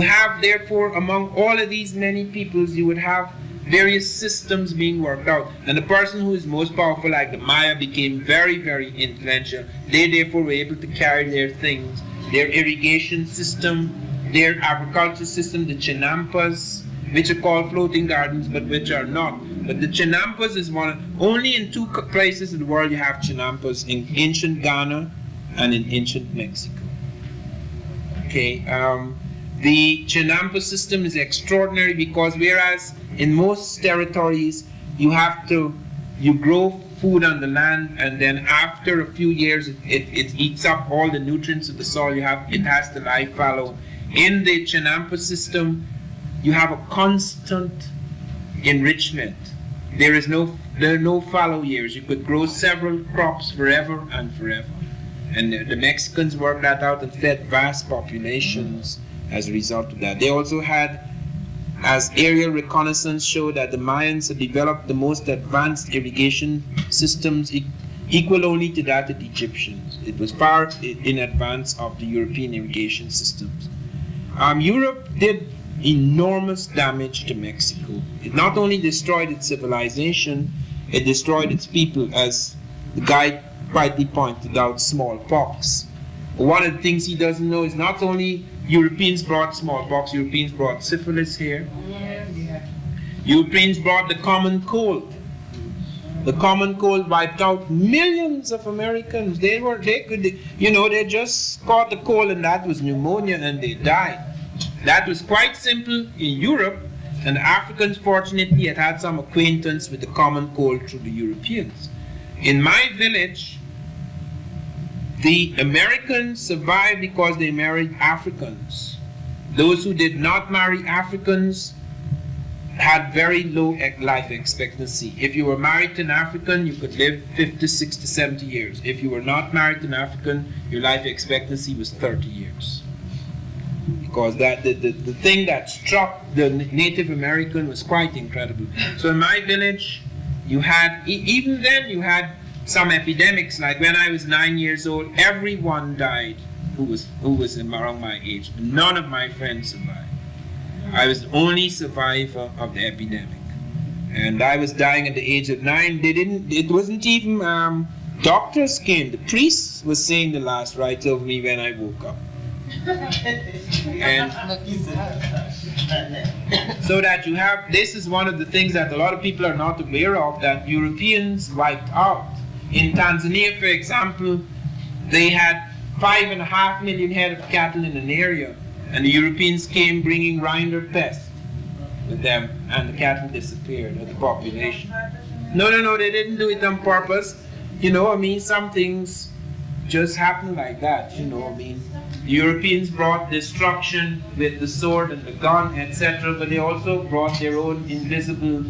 have therefore among all of these many peoples, you would have various systems being worked out. And the person who is most powerful, like the Maya, became very, very influential. They therefore were able to carry their things, their irrigation system, their agriculture system, the Chinampas, which are called floating gardens, but which are not. But the Chinampas is only in two places in the world you have Chinampas, in ancient Ghana and in ancient Mexico. Okay, the Chinampa system is extraordinary because whereas in most territories you grow food on the land, and then after a few years it eats up all the nutrients of the soil. It has to lie fallow. In the Chinampa system, you have a constant enrichment. There are no fallow years. You could grow several crops forever and forever. And the Mexicans worked that out and fed vast populations as a result of that. They also had, as aerial reconnaissance showed, that the Mayans had developed the most advanced irrigation systems equal only to that of the Egyptians. It was far in advance of the European irrigation systems. Europe did enormous damage to Mexico. It not only destroyed its civilization, it destroyed its people, as the guy rightly pointed out, smallpox. One of the things he doesn't know is not only Europeans brought smallpox, Europeans brought syphilis here. Europeans brought the common cold. The common cold wiped out millions of Americans. They just caught the cold and that was pneumonia and they died. That was quite simple in Europe, and the Africans fortunately had some acquaintance with the common cold through the Europeans. In my village, the Americans survived because they married Africans. Those who did not marry Africans had very low life expectancy. If you were married to an African, you could live 50, 60, 70 years. If you were not married to an African, your life expectancy was 30 years. Because the thing that struck the Native American was quite incredible. So in my village, you had, even then you had some epidemics. Like when I was 9 years old, everyone died who was around my age. None of my friends survived. I was the only survivor of the epidemic. And I was dying at the age of 9. It wasn't even, doctors came. The priest was saying the last rites over me when I woke up. And so that you have, this is one of the things that a lot of people are not aware of, that Europeans wiped out. In Tanzania, for example, they had 5.5 million head of cattle in an area, and the Europeans came bringing rinder pest with them, and the cattle disappeared, or the population. No, they didn't do it on purpose. Some things just happen like that, The Europeans brought destruction with the sword and the gun, etc., but they also brought their own invisible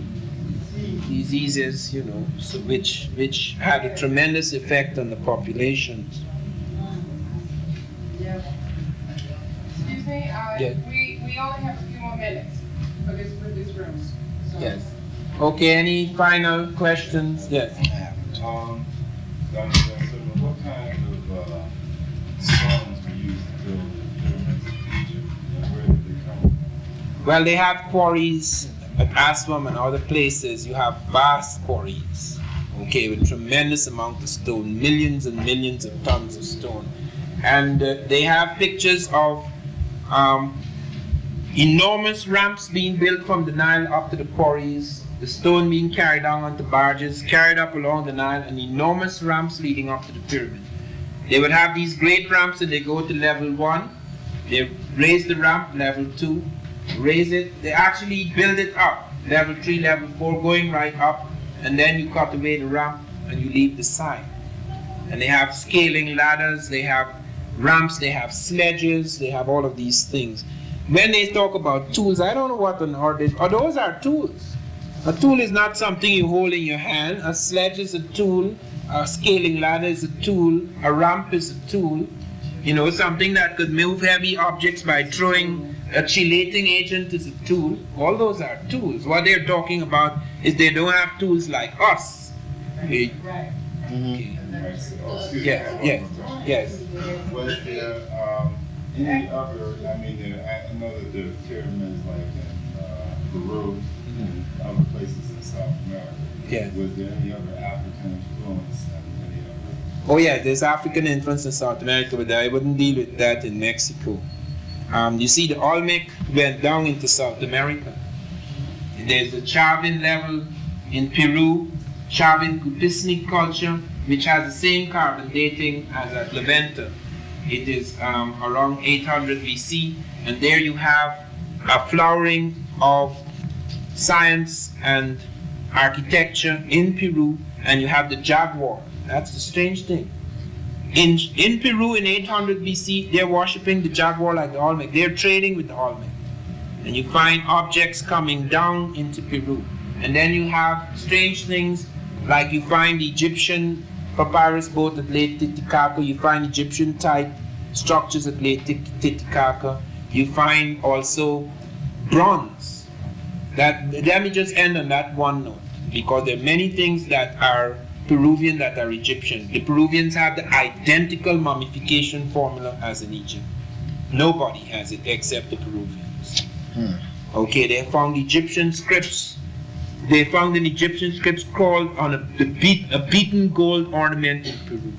diseases, which had a tremendous effect on the populations. Excuse me, Yes. we only have a few more minutes for this room. So. Yes. Okay, any final questions? Yes. Dr. What kind of stones were used to build the pyramids of Egypt? Where did they come from? Well, they have quarries at Aswan and other places. You have vast quarries, okay, with tremendous amount of stone, millions and millions of tons of stone. And they have pictures of enormous ramps being built from the Nile up to the quarries, the stone being carried down onto barges, carried up along the Nile, and enormous ramps leading up to the pyramid. They would have these great ramps and they go to level 1. They raise the ramp, level 2, raise it. They actually build it up, level 3, level 4, going right up, and then you cut away the ramp and you leave the side. And they have scaling ladders, they have ramps, they have sledges, they have all of these things. When they talk about tools, I don't know what on earth is. Those are tools. A tool is not something you hold in your hand. A sledge is a tool. A scaling ladder is a tool. A ramp is a tool. Something that could move heavy objects by throwing a chelating agent is a tool. All those are tools. What they're talking about is they don't have tools like us. Okay. Yes. Was there any other, I mean, I know that there are pyramids like in Peru and other places in South America. Yeah. Was there any other African influence and any other? Oh yeah, there's African influence in South America, but I wouldn't deal with that in Mexico. You see, the Olmec went down into South America. There's the Chavin level in Peru, Chavin Cupisnic culture, which has the same carbon dating as at Levanta. It is around 800 BC, and there you have a flowering of science and architecture in Peru, and you have the jaguar. That's the strange thing. In Peru in 800 BC, they're worshipping the jaguar like the Olmec. They're trading with the Olmec. And you find objects coming down into Peru. And then you have strange things, like you find the Egyptian papyrus boat at Lake Titicaca. You find Egyptian type structures at Lake Titicaca. You find also bronze. Let me just end on that one note, because there are many things that are Peruvian that are Egyptian. The Peruvians have the identical mummification formula as in Egypt. Nobody has it except the Peruvians. Okay, they found Egyptian scripts. They found an Egyptian scripts called on a beaten gold ornament in Peru.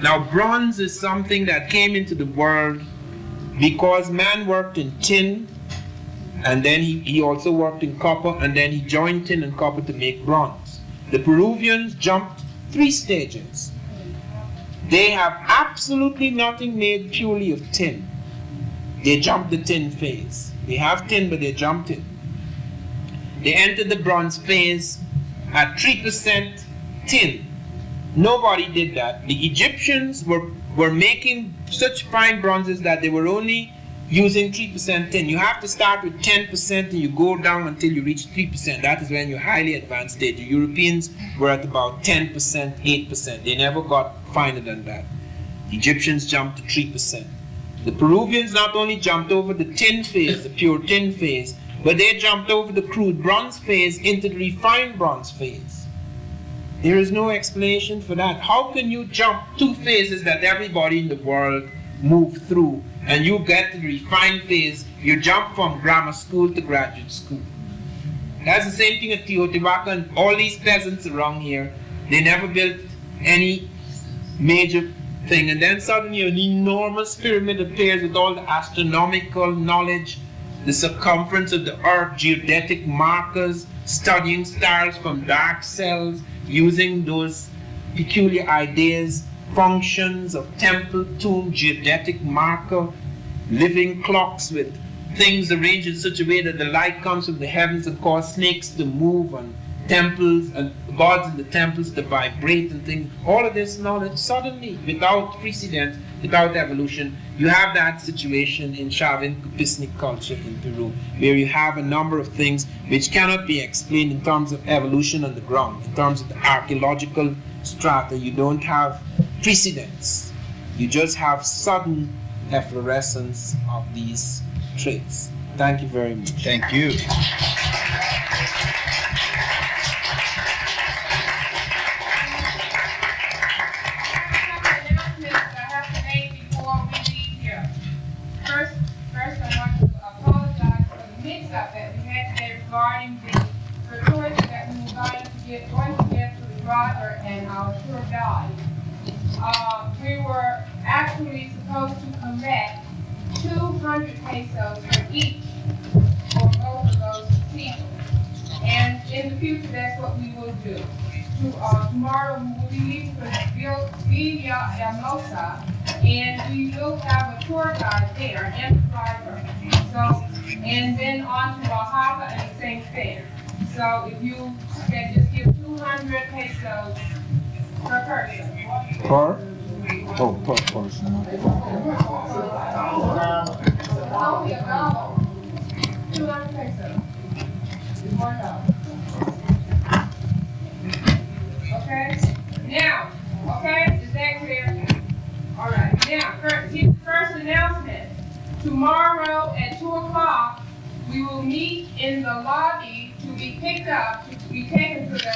Now, bronze is something that came into the world because man worked in tin, and then he also worked in copper, and then he joined tin and copper to make bronze. The Peruvians jumped 3 stages. They have absolutely nothing made purely of tin. They jumped the tin phase. They have tin, but they jumped it. They entered the bronze phase at 3% tin. Nobody did that. The Egyptians were making such fine bronzes that they were only using 3% tin. You have to start with 10% and you go down until you reach 3%. That is when you're highly advanced stage. The Europeans were at about 10%, 8%. They never got finer than that. The Egyptians jumped to 3%. The Peruvians not only jumped over the tin phase, the pure tin phase, but they jumped over the crude bronze phase into the refined bronze phase. There is no explanation for that. How can you jump 2 phases that everybody in the world moved through, and you get to the refined phase, you jump from grammar school to graduate school? That's the same thing at Teotihuacan. All these peasants around here, they never built any major thing, and then suddenly an enormous pyramid appears with all the astronomical knowledge, the circumference of the earth, geodetic markers, studying stars from dark cells, using those peculiar ideas, functions of temple, tomb, geodetic marker, living clocks with things arranged in such a way that the light comes from the heavens and cause snakes to move, and temples and gods in the temples to vibrate and things. All of this knowledge suddenly, without precedent, without evolution, you have that situation in Chavin Cupisnic culture in Peru, where you have a number of things which cannot be explained in terms of evolution on the ground. In terms of the archaeological strata, you don't have precedents. You just have sudden efflorescence of these traits. Thank you very much. Thank you. Regarding the tours that we were going to get to the brother and our tour guide. We were actually supposed to collect 200 pesos for each for both of those people. And in the future, that's what we will do. Tomorrow we will be leaving for Villa Hermosa, and we will have a tour guide there and a driver. So, and then on to Oaxaca and the same thing. So if you can just give 200 pesos per person. Per? Oh, per person. Only a dollar. 200 pesos. $1. Okay? Now, okay? Is that clear? All right. Now, first announcement. Tomorrow at 2 o'clock, we will meet in the lobby to be picked up, to be taken to the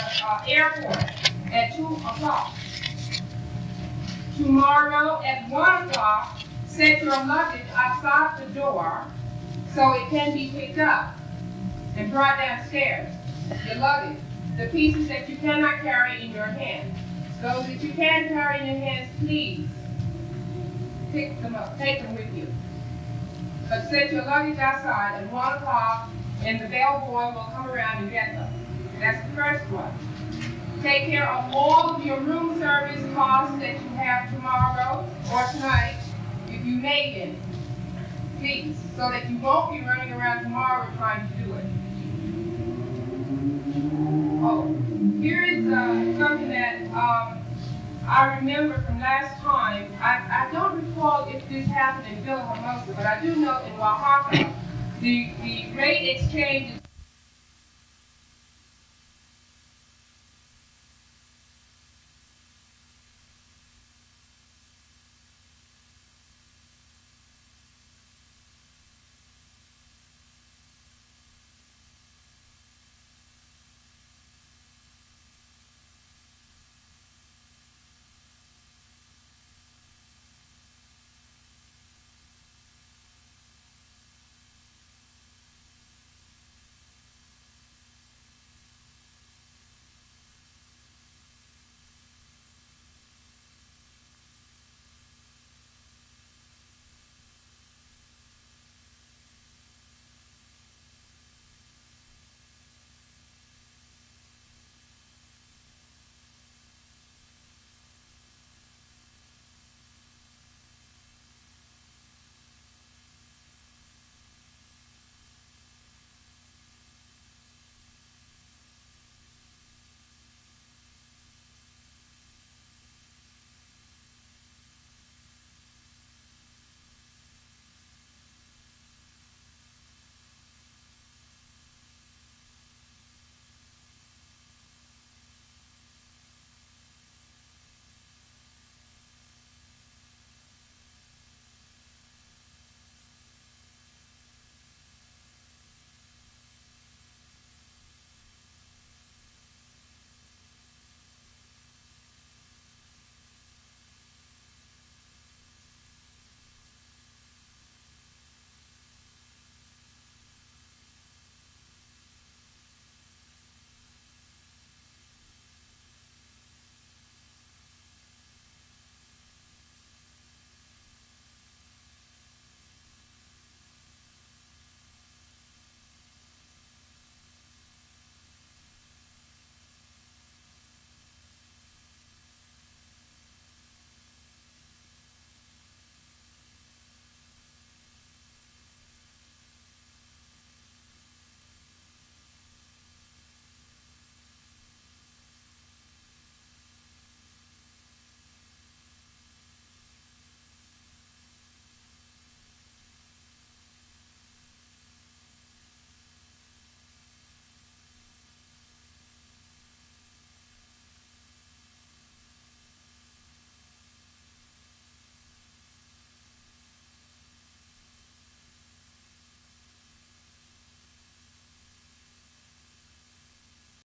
airport. at 2 o'clock. Tomorrow at 1 o'clock, set your luggage outside the door so it can be picked up and brought downstairs. Your luggage, the pieces that you cannot carry in your hands. Those that you can carry in your hands, please pick them up, take them with you. But set your luggage outside at 1 o'clock and the bellboy will come around and get them. That's the first one. Take care of all of your room service costs that you have tomorrow or tonight, if you make it, please, so that you won't be running around tomorrow trying to do it. Oh, here is something that I remember from last time. I don't recall if this happened in Villahermosa, but I do know in Oaxaca, the rate exchange is